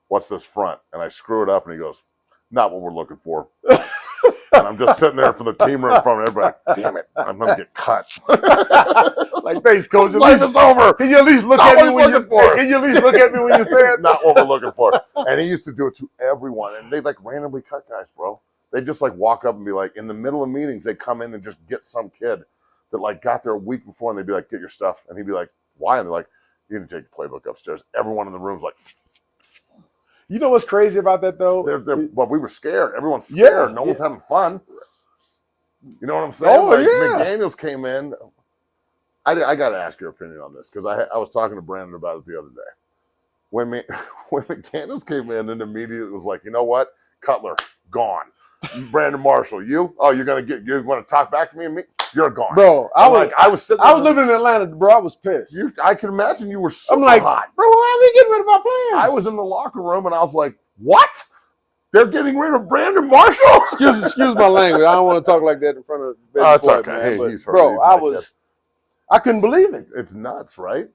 what's this front? And I screw it up, and he goes, not what we're looking for. And I'm just sitting there for the team room in front of everybody. Damn it, I'm going to get cut. Like, thanks, coach. Life is over. Can you at least look at me when you say it? Not what we're looking for. And he used to do it to everyone. And they like randomly cut guys, bro. They just like walk up and be like, in the middle of meetings, they come in and just get some kid that like got there a week before, and they'd be like, get your stuff. And he'd be like, why? And they're like, you need to take the playbook upstairs. Everyone in the room's like, you know what's crazy about that, though? Well, we were scared. Everyone's scared. No one's having fun. You know what I'm saying? Oh, yeah. McDaniels came in. I got to ask your opinion on this, because I was talking to Brandon about it the other day. When McDaniels came in and immediately was like, you know what? Cutler, gone. Brandon Marshall, you're going to talk back to me and me? You're gone. Bro, I was living in Atlanta, bro. I was pissed. I can imagine you were so hot. Bro, why are we getting rid of our players? I was in the locker room and I was like, what? They're getting rid of Brandon Marshall? Excuse my language. I don't want to talk like that in front of the baby boy, okay. man. Hey, he's hurt. Bro, I couldn't believe it. It's nuts, right?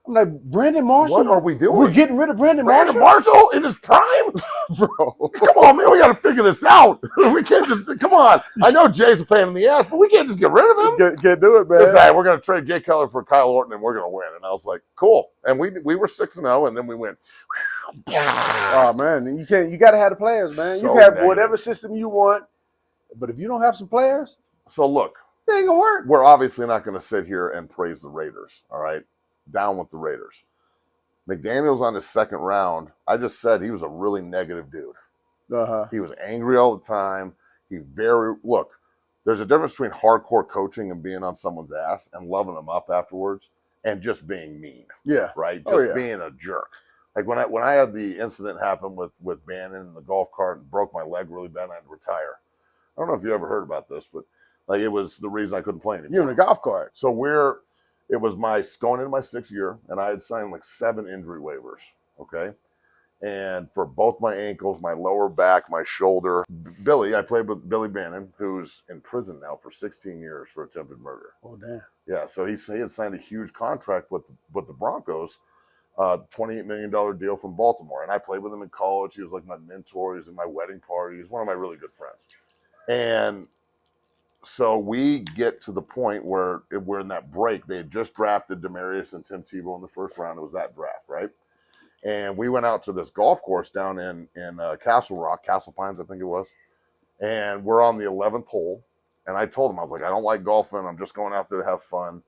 I'm like, Brandon Marshall? What are we doing? We're getting rid of Brandon Marshall? Brandon Marshall in his prime? Bro. Come on, man. We got to figure this out. We can't just, come on. I know Jay's a pain in the ass, but we can't just get rid of him. Can't do it, man. Hey, we're going to trade Jay Cutler for Kyle Orton, and we're going to win. And I was like, cool. And we were 6-0, and then we went. Oh, man. You got to have the players, man. So you can have negative. whatever system you want, but if you don't have some players, so look. it ain't going to work. We're obviously not going to sit here and praise the Raiders, all right? Down with the Raiders. McDaniels on his second round, I just said he was a really negative dude. He was angry all the time. Look, there's a difference between hardcore coaching and being on someone's ass and loving them up afterwards and just being mean. Yeah. Right? Just being a jerk. Like when I had the incident happen with Bannon in the golf cart and broke my leg really bad and I had to retire. I don't know if you ever heard about this, but like it was the reason I couldn't play anymore. You're in a golf cart. So it was going into my 6th year, and I had signed like 7 injury waivers, okay? And for both my ankles, my lower back, my shoulder, I played with Billy Bannon, who's in prison now for 16 years for attempted murder. Oh, damn. Yeah, so he had signed a huge contract with the Broncos, $28 million deal from Baltimore. And I played with him in college. He was like my mentor. He was in my wedding party. He's one of my really good friends. And so we get to the point where we're in that break. They had just drafted Demaryius and Tim Tebow in the first round. It was that draft, right? And we went out to this golf course down in Castle Rock, Castle Pines, I think it was. And we're on the 11th hole. And I told him, I was like, I don't like golfing. I'm just going out there to have fun.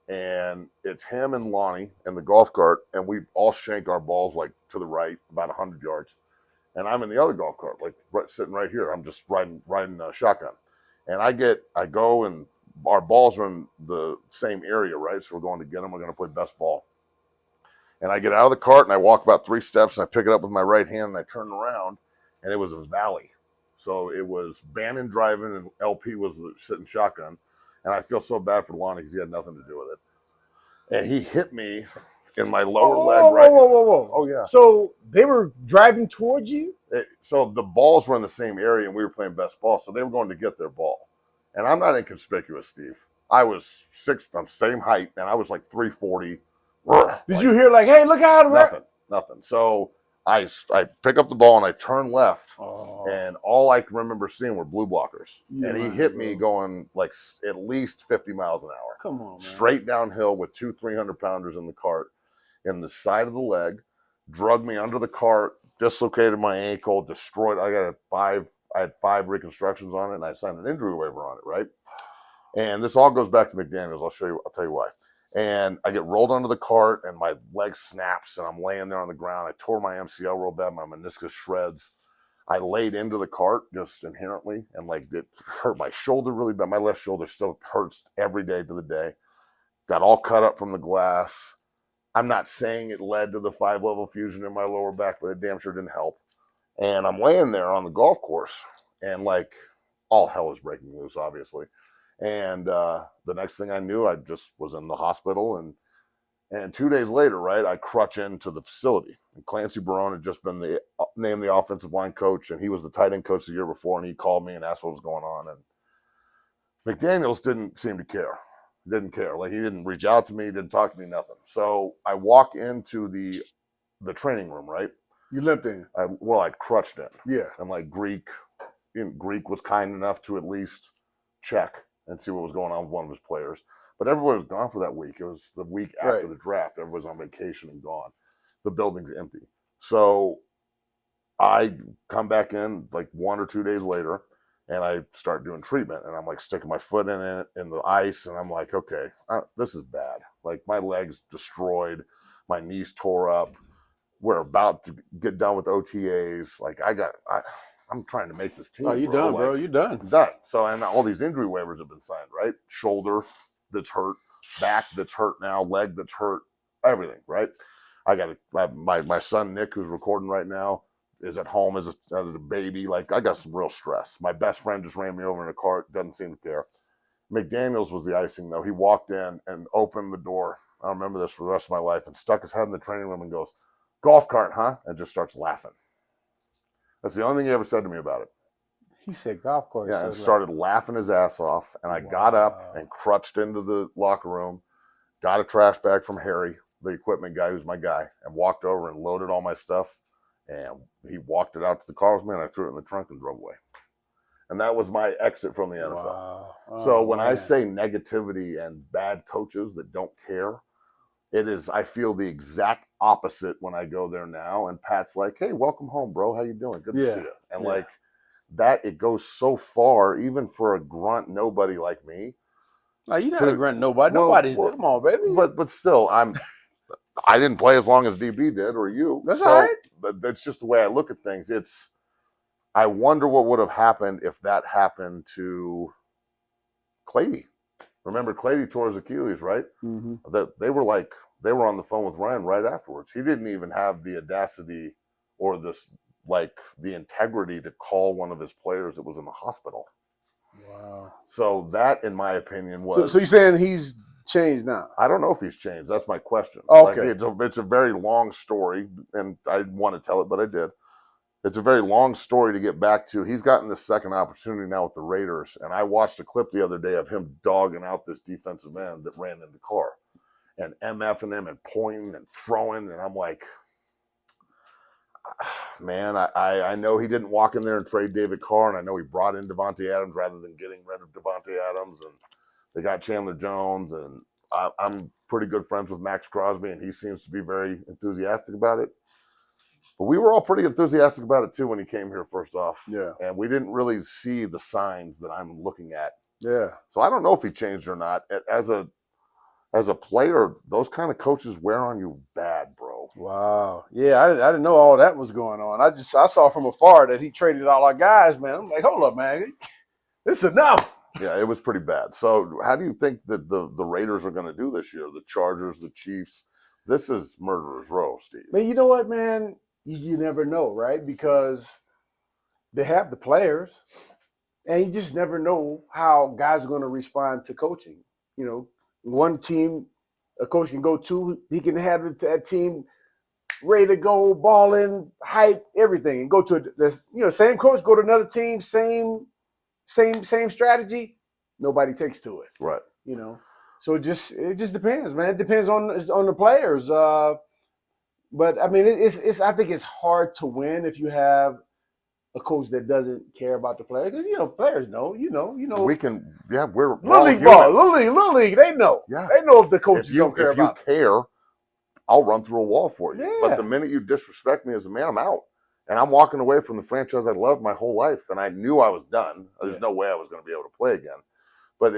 And it's him and Lonnie in the golf cart. And we all shank our balls like to the right, about 100 yards. And I'm in the other golf cart, like sitting right here. I'm just riding shotgun. And I go and our balls are in the same area, right? So we're going to get them. We're going to play best ball. And I get out of the cart and I walk about 3 steps and I pick it up with my right hand and I turn around and it was a valley. So it was Bannon driving and LP was sitting shotgun. And I feel so bad for Lonnie because he had nothing to do with it. And he hit me in my lower leg. Right. Whoa. Oh, yeah. So they were driving towards you? So the balls were in the same area and we were playing best ball. So they were going to get their ball. And I'm not inconspicuous, Steve. I was 6', I'm same height, and I was like 340, Did you hear like, hey, look out? Nothing. So I pick up the ball and I turn left, and all I can remember seeing were blue blockers. And he hit me going like at least 50 miles an hour. Come on, man. Straight downhill with 2 300-pounders in the cart, in the side of the leg, drug me under the cart, dislocated my ankle, destroyed. I had 5 reconstructions on it, and I signed an injury waiver on it, right? And this all goes back to McDaniels. I'll tell you why. And I get rolled under the cart, and my leg snaps, and I'm laying there on the ground. I tore my MCL real bad. My meniscus shreds. I laid into the cart just inherently, and like it hurt my shoulder really bad. My left shoulder still hurts every day to the day. Got all cut up from the glass. I'm not saying it led to the 5-level fusion in my lower back, but it damn sure didn't help. And I'm laying there on the golf course, and like all hell is breaking loose, obviously. And the next thing I knew, I just was in the hospital. And 2 days later, right, I crutch into the facility. And Clancy Barone had just been named the offensive line coach, and he was the tight end coach the year before, and he called me and asked what was going on. And McDaniels didn't seem to care. Didn't care. Like, he didn't reach out to me, didn't talk to me, nothing. So I walk into the training room, right? You limped in. I crutched in. Yeah. And like Greek was kind enough to at least check and see what was going on with one of his players. But everybody was gone for that week. It was the week after the draft. Everybody's on vacation and gone. The building's empty. So I come back in like 1 or 2 days later, and I start doing treatment. And I'm like sticking my foot in the ice, and I'm like, okay, this is bad. Like, my leg's destroyed. My knees tore up. We're about to get done with OTAs. Like, I'm trying to make this team. Oh, you done, bro. You done. I'm done. So, and all these injury waivers have been signed, right? Shoulder that's hurt, back that's hurt now, leg that's hurt, everything, right? I got my son Nick, who's recording right now, is at home as a baby. Like, I got some real stress. My best friend just ran me over in a cart, doesn't seem to care. McDaniels was the icing, though. He walked in and opened the door. I remember this for the rest of my life, and stuck his head in the training room and goes, "Golf cart, huh?" And just starts laughing. That's the only thing he ever said to me about it. He said golf course. Yeah, and started laughing his ass off. And I got up and crutched into the locker room, got a trash bag from Harry, the equipment guy who's my guy, and walked over and loaded all my stuff. And he walked it out to the car with me, and I threw it in the trunk and drove away. And that was my exit from the NFL. Wow. So when I say negativity and bad coaches that don't care, it is, I feel the exact opposite when I go there now. And Pat's like, "Hey, welcome home, bro. How you doing? Good to see you." And like that, it goes so far, even for a grunt nobody like me. No, you're not a grunt nobody. Nobody's come on, baby. But still, I didn't play as long as DB did or you. That's all right. But that's just the way I look at things. I wonder what would have happened if that happened to Clady. Remember, Clady tore his Achilles, right? Mm-hmm. They were on the phone with Ryan right afterwards. He didn't even have the audacity or the integrity to call one of his players that was in the hospital. Wow. So that, in my opinion, was. So you're saying he's changed now? I don't know if he's changed. That's my question. Okay. Like, it's a very long story, and I didn't want to tell it, but I did. It's a very long story to get back to. He's gotten this second opportunity now with the Raiders, and I watched a clip the other day of him dogging out this defensive end that ran in the car and MFing him and pointing and throwing, and I'm like, man, I know he didn't walk in there and trade David Carr, and I know he brought in Devontae Adams rather than getting rid of Devontae Adams, and they got Chandler Jones, and I'm pretty good friends with Max Crosby, and he seems to be very enthusiastic about it. But we were all pretty enthusiastic about it, too, when he came here, first off. Yeah. And we didn't really see the signs that I'm looking at. Yeah. So I don't know if he changed or not. As a player, those kind of coaches wear on you bad, bro. Wow. Yeah, I didn't know all that was going on. I saw from afar that he traded all our guys, man. I'm like, hold up, man. This is enough. Yeah, it was pretty bad. So how do you think that the Raiders are going to do this year? The Chargers, the Chiefs? This is murderer's row, Steve. Man, you know what, man? You never know, right? Because they have the players, and you just never know how guys are going to respond to coaching. You know, one team, a coach can go to, he can have that team ready to go, balling, hype, everything, and go to the same coach, go to another team, same strategy. Nobody takes to it. Right. You know. So it just depends, man. It depends on the players. But I mean, it's I think it's hard to win if you have a coach that doesn't care about the players, because players know, We can, yeah, we're little league ball, little league, they know, they know if the coaches don't care about. If you care, I'll run through a wall for you. Yeah. But the minute you disrespect me as a man, I'm out, and I'm walking away from the franchise I loved my whole life, and I knew I was done. There's no way I was going to be able to play again. But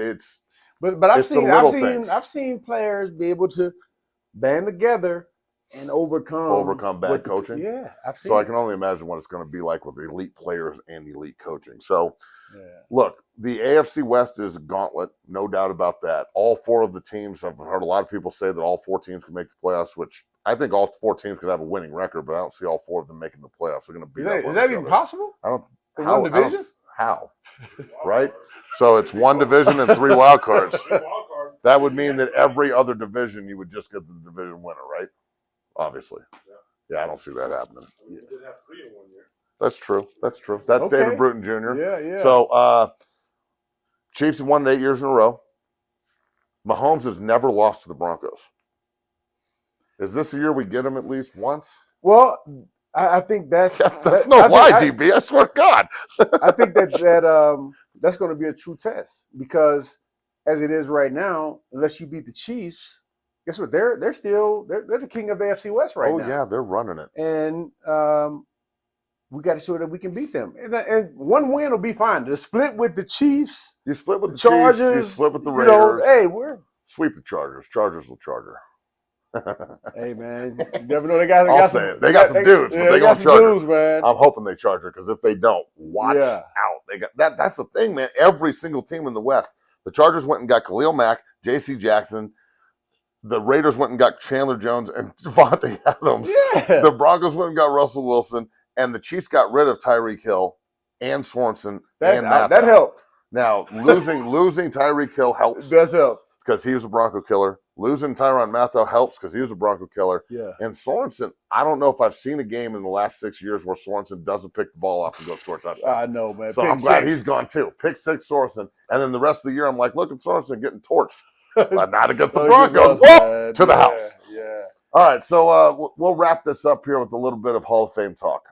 I've seen players be able to band together and overcome bad coaching. Yeah, I've seen. So I can only imagine what it's going to be like with elite players and elite coaching. So, look, the AFC West is a gauntlet, no doubt about that. All four of the teams, I've heard a lot of people say that all four teams can make the playoffs, which I think all four teams could have a winning record, but I don't see all four of them making the playoffs. They're going to beat up. Is that even possible? I don't. In one division? How? Right? So it's one division and 3 wild cards. That would mean that every other division you would just get the division winner, right? Obviously. Yeah, I don't see that happening. We did have 3 in 1 year. That's true. That's okay. David Bruton Jr. Yeah. So Chiefs have won it 8 years in a row. Mahomes has never lost to the Broncos. Is this the year we get him at least once? Well, I think that's no lie, DB. I swear to God. I think that's going to be a true test, because as it is right now, unless you beat the Chiefs, guess what? They're the king of the AFC West right now. Oh yeah, they're running it. And we got to show that we can beat them. And one win will be fine. The split with the Chiefs, you split with the Chargers, Chiefs, you split with the Raiders. We're sweep the Chargers. Chargers will charger. Hey man, you never know. They got some dudes, but they got some dudes, man. I'm hoping they charger, because if they don't, watch out. They got that. That's the thing, man. Every single team in the West. The Chargers went and got Khalil Mack, J.C. Jackson. The Raiders went and got Chandler Jones and Devontae Adams. Yeah. The Broncos went and got Russell Wilson, and the Chiefs got rid of Tyreek Hill and Sorensen and Matt. That helped. Now losing Tyreek Hill helps. It does help, because he was a Bronco killer. Losing Tyrann Mathieu helps because he was a Bronco killer. Yeah. And Sorensen, I don't know if I've seen a game in the last 6 years where Sorensen doesn't pick the ball up and go score a touchdown. I know, man. So I'm glad he's gone too. Pick 6 Sorensen. And then the rest of the year, I'm like, look at Sorensen getting torched. Not against the Broncos. To the house. Yeah. All right, so we'll wrap this up here with a little bit of Hall of Fame talk.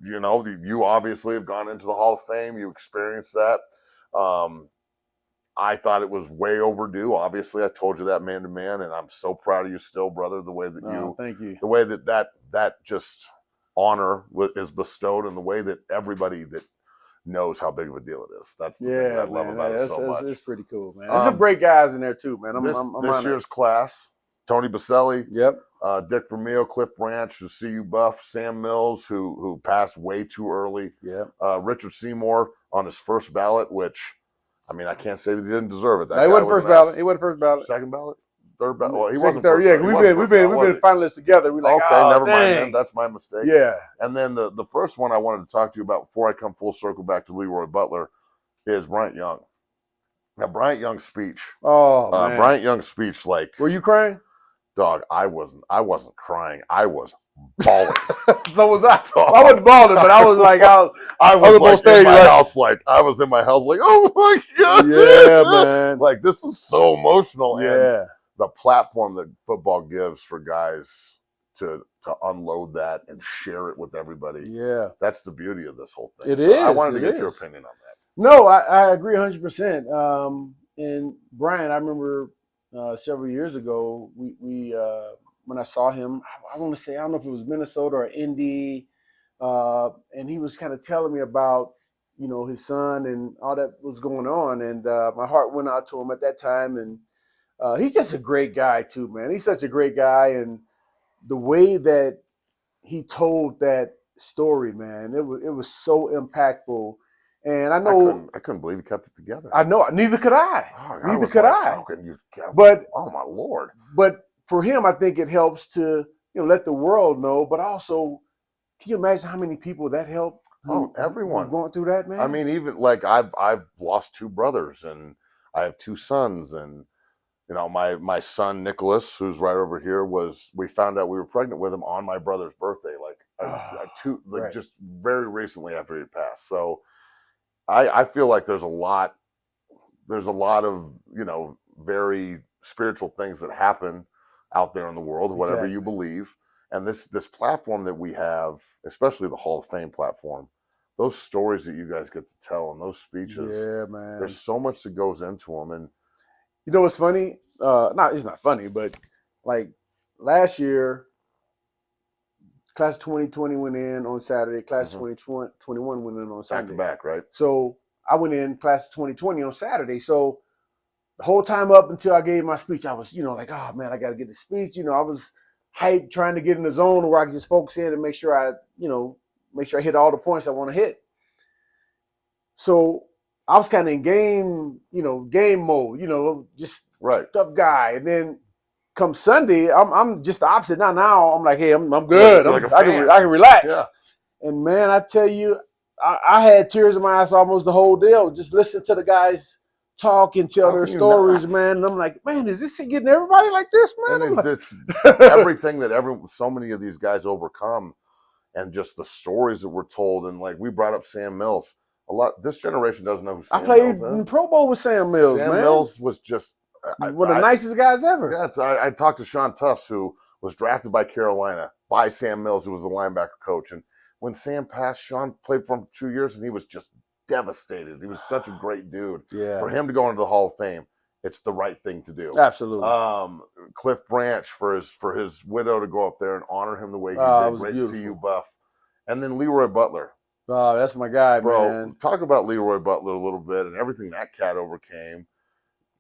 You obviously have gone into the Hall of Fame. You experienced that. I thought it was way overdue. Obviously, I told you that man to man, and I'm so proud of you still, brother. The way that thank you. The way that just honor is bestowed, and the way that everybody that knows how big of a deal it is. That's the thing that I love about it so much. It's pretty cool, man. There's some great guys in there too, man. This year's class: Tony Baselli, yep, Dick Vermeil, Cliff Branch, who CU Buff, Sam Mills, who passed way too early, yep, Richard Seymour on his first ballot, which, I mean, I can't say that he didn't deserve it. He wasn't first ballot. He wasn't first ballot. Second ballot? Third ballot? Well, he wasn't third. Yeah, we've been finalists together. We're like, okay, never mind then. That's my mistake. Yeah. And then the first one I wanted to talk to you about before I come full circle back to Leroy Butler is Bryant Young. Now, Bryant Young's speech. Oh, man. Bryant Young's speech, like. Were you crying? Dog, I wasn't crying. I was bawling. So was I. I wasn't bawling, but I was like, I was like in my house, like I was in my house, like, oh my God. Yeah, man. Like, this is so emotional. Yeah. And the platform that football gives for guys to unload that and share it with everybody. Yeah. That's the beauty of this whole thing. It is. I wanted to get your opinion on that. No, I agree 100%. And Brian, I remember several years ago, we when I saw him, I want to say, I don't know if it was Minnesota or Indy, and he was kind of telling me about, his son and all that was going on. And my heart went out to him at that time. And he's just a great guy too, man. He's such a great guy. And the way that he told that story, man, it was so impactful. And I know I couldn't believe he kept it together. I know, neither could I. Neither could I. How can you? But oh my Lord! But for him, I think it helps to let the world know. But also, can you imagine how many people that helped? Everyone going through that, man. I mean, even like I've lost 2 brothers, and I have 2 sons, and my son Nicholas, who's right over here, we found out we were pregnant with him on my brother's birthday, right. just very recently after he passed. So I feel like there's a lot there's a lot of, very spiritual things that happen out there in the world, whatever Exactly. you believe. And this platform that we have, especially the Hall of Fame platform, those stories that you guys get to tell and those speeches, Yeah, man. there's so much that goes into them. And you know what's funny? It's not funny, but like last year, class of 2020 went in on Saturday. Class of 2021 went in on Sunday. back to back, right? So I went in class of 2020 on Saturday. So the whole time up until I gave my speech, I was, like, oh man, I got to get the speech. I was hyped, trying to get in the zone where I could just focus in and make sure I hit all the points I want to hit. So I was kind of in game mode, just tough guy. And then come Sunday, I'm just the opposite. Now I'm like, hey, I'm good. I can relax. Yeah. And man, I tell you, I had tears in my eyes almost the whole deal. Just listening to the guys talk and tell their stories, man. And I'm like, man, is this getting everybody like this, man? And this, everything that so many of these guys overcome, and just the stories that were told. And like we brought up Sam Mills. This generation doesn't know who Sam Mills is. I played in Pro Bowl with Sam Mills, man. Sam Mills was just one of the nicest guys ever. Yeah, I talked to Sean Tufts, who was drafted by Carolina by Sam Mills, who was the linebacker coach. And when Sam passed, Sean played for him 2 years, and he was just devastated. He was such a great dude. Yeah. For him to go into the Hall of Fame, it's the right thing to do. Absolutely. Cliff Branch for his widow to go up there and honor him the way he did. Great to see you, Buff. And then Leroy Butler. Oh, that's my guy, bro, man. Talk about Leroy Butler a little bit and everything that cat overcame.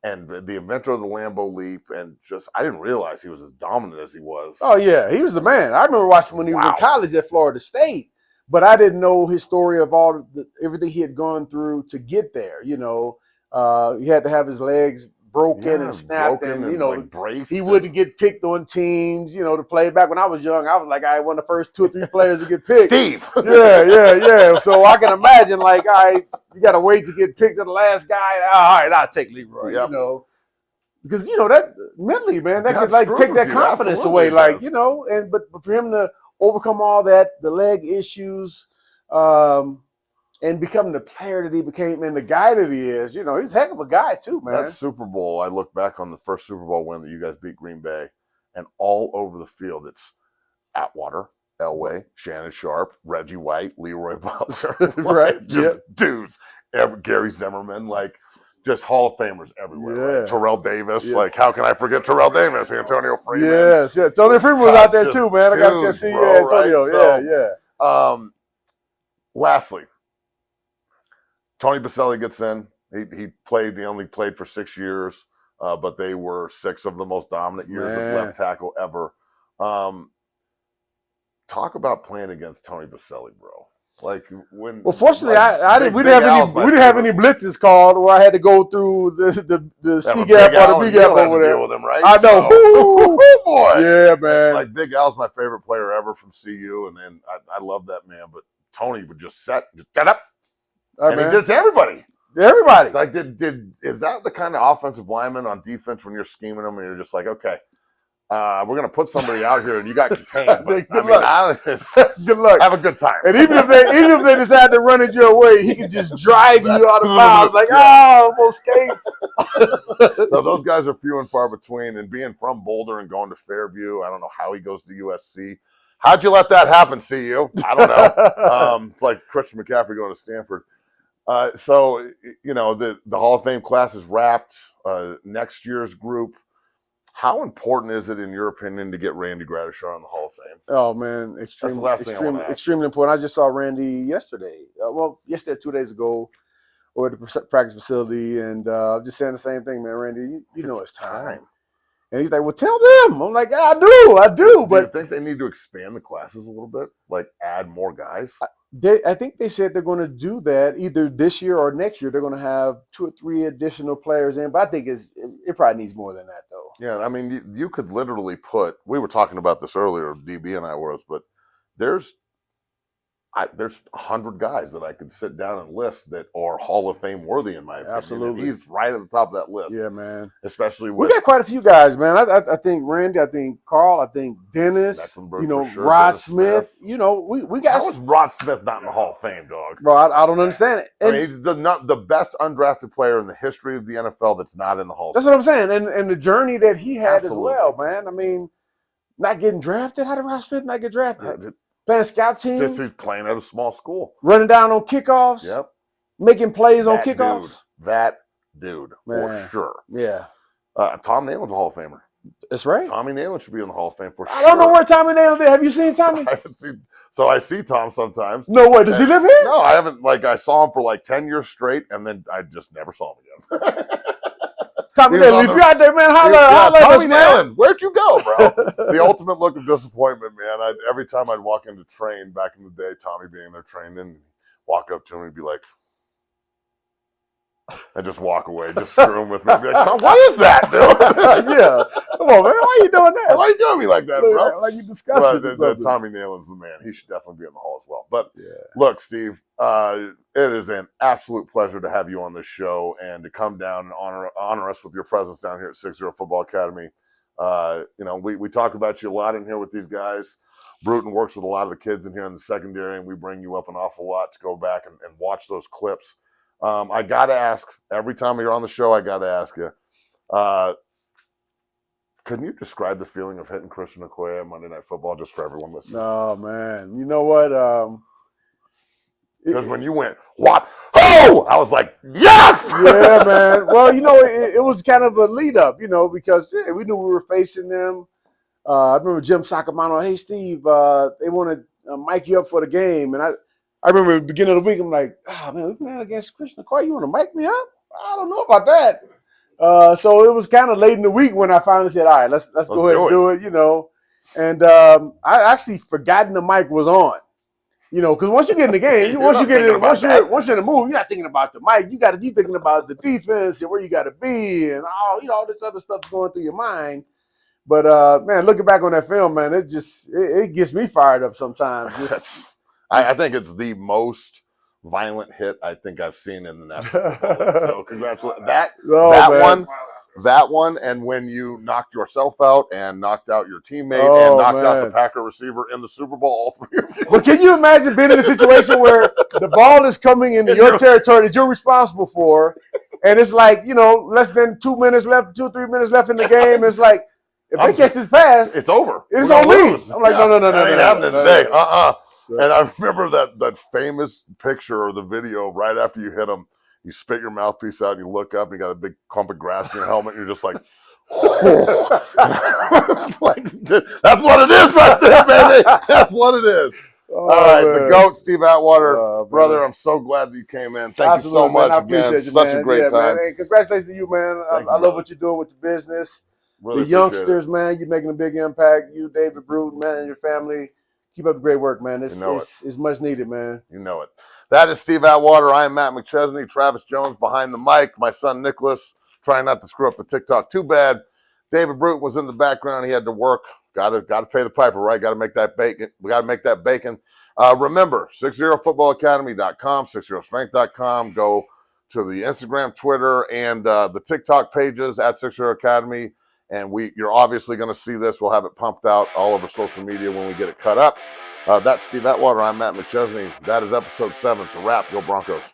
And the inventor of the Lambeau Leap, and just, I didn't realize he was as dominant as he was. Oh, yeah, he was the man. I remember watching when he was in college at Florida State, but I didn't know his story of everything he had gone through to get there. He had to have his legs broken and snapped, and he wouldn't get picked on teams, to play. Back when I was young, I was like, I one of the first 2 or 3 players to get picked. Steve. Yeah. So I can imagine, like, all right, you got to wait to get picked to the last guy. All right, I'll take Leroy, because, that mentally, man, that could take that confidence away. Like, but for him to overcome all that, the leg issues, and becoming the player that he became and the guy that he is, he's a heck of a guy too, man. That Super Bowl, I look back on the first Super Bowl win that you guys beat Green Bay, and all over the field, it's Atwater, Elway, Shannon Sharp, Reggie White, Leroy Butler. Right? Just dudes. Gary Zimmerman, just Hall of Famers everywhere. Yeah. Terrell Davis, how can I forget Terrell Davis? Antonio Freeman. Yes. Antonio Freeman was out there too, man. I got to see Antonio. Right? Lastly, Tony Baselli gets in. He only played for 6 years, but they were 6 of the most dominant years of left tackle ever. Talk about playing against Tony Baselli, bro. Fortunately, we didn't have any blitzes called where I had to go through the C gap or the B gap over there. With him, right? I know. Oh boy. Yeah, man. Big Al's my favorite player ever from CU, and I love that man. But Tony would just get up. And he did it to everybody. Everybody. Is that the kind of offensive lineman on defense when you're scheming them and you're just like, okay, we're going to put somebody out here and you got contained. But, good luck. Good luck. Have a good time. And even if they decide to run it your way, he can just drive you out of bounds. Almost skates. So those guys are few and far between. And being from Boulder and going to Fairview, I don't know how he goes to USC. How'd you let that happen, CU? I don't know. It's like Christian McCaffrey going to Stanford. So, the Hall of Fame class is wrapped. Next year's group. How important is it, in your opinion, to get Randy Gradishar in the Hall of Fame? Oh, man, extremely important. I just saw Randy yesterday. Yesterday, 2 days ago, or at the practice facility, and just saying the same thing, man. Randy, you know it's time. And he's like, well, tell them. I'm like, I do. But do you think they need to expand the classes a little bit? Add more guys? I think they said they're going to do that either this year or next year. They're going to have 2 or 3 additional players in. But I think it probably needs more than that, though. Yeah, I mean, you could literally we were talking about this earlier, DB and I was, but there's 100 guys that I could sit down and list that are Hall of Fame worthy in my opinion. Absolutely. And he's right at the top of that list. Yeah, man. Especially with, we got quite a few guys, man. I think Randy, I think Carl, I think Dennis, sure. Rod Dennis Smith. We got. How is Rod Smith not in the Hall of Fame, dog? Bro, I don't understand it. And he's the best undrafted player in the history of the NFL that's not in the Hall of Fame. That's what I'm saying. And the journey that he had Absolutely. as well, man. I mean, not getting drafted. How did Rod Smith not get drafted? Playing scout team. Just he's playing at a small school. Running down on kickoffs. Yep. Making plays on kickoffs. That dude, man. For sure. Yeah. Tom Nayland's a Hall of Famer. That's right. Tommy Nayland should be in the Hall of Fame for sure. I don't know where Tommy Nayland is. Have you seen Tommy? I haven't seen. So I see Tom sometimes. No way. Does he live here? No, I haven't. I saw him for 10 years straight, and then I just never saw him again. Tommy Nayland, if you're out there, man, holla Tommy Nayland, where'd you go, bro? The ultimate look of disappointment, man. Every time I'd walk into train back in the day, Tommy being there training, walk up to him and be like, and just walk away, just screw him with me. Be like, Tom, what is that, dude? Yeah. Come on, man. Why are you doing that? Why are you doing me like that, bro? Like you disgusted. Tommy Nayland's the man. He should definitely be in the Hall as well. But look, Steve, it is an absolute pleasure to have you on this show and to come down and honor us with your presence down here at 6-0 Football Academy. We talk about you a lot in here with these guys. Bruton works with a lot of the kids in here in the secondary, and we bring you up an awful lot to go back and watch those clips. I got to ask, every time you're on the show, I got to ask you, can you describe the feeling of hitting Christian Okoye at Monday Night Football just for everyone listening? No, man. You know what? Because when you went, what? Oh! I was like, yes! Yeah, man. Well, it was kind of a lead up, because we knew we were facing them. I remember Jim Sacamano, hey, Steve, they want to mic you up for the game. And I remember at the beginning of the week, I'm like, man, we're playing against Christian Okoye. You want to mic me up? I don't know about that. So it was kind of late in the week when I finally said, all right, let's go ahead and do it, And I actually forgotten the mic was on, because once you get in the game, once you're in the move, you're not thinking about the mic. You thinking about the defense and where you got to be and all this other stuff going through your mind. But man, looking back on that film, man, it gets me fired up sometimes. I think it's the most violent hit I think I've seen in the National Football League. So congratulations. That one, and when you knocked yourself out and knocked out your teammate and knocked out the Packer receiver in the Super Bowl, all three of you. But can you imagine being in a situation where the ball is coming into your territory that you're responsible for, and it's less than 2 minutes left, 2-3 minutes left in the game. It's like, if they catch this pass, it's over. It's on me. I'm like, no. That ain't happening today. And I remember that famous picture or the video right after you hit him. You spit your mouthpiece out and you look up and you got a big clump of grass in your helmet. And you're just like, that's what it is right there, baby. That's what it is. All right, man. The GOAT, Steve Atwater. Brother, I'm so glad that you came in. Thank you so much. Man, I appreciate you, Such a great time. Man. Hey, congratulations to you, man. I love what you're doing with the business. Really the youngsters, man, you're making a big impact. You, David Bruton, man, and your family. Keep up the great work, man. It's much needed, man. You know it. That is Steve Atwater. I am Matt McChesney. Travis Jones behind the mic. My son Nicholas trying not to screw up the TikTok too bad. David Bruton was in the background. He had to work. Got to pay the piper, right? Got to make that bacon. We got to make that bacon. Remember, 60footballacademy.com, 60strength.com. Go to the Instagram, Twitter, and the TikTok pages at 60 Academy. And you're obviously going to see this. We'll have it pumped out all over social media when we get it cut up. That's Steve Atwater. I'm Matt McChesney. That is episode 7. It's a wrap. Go Broncos.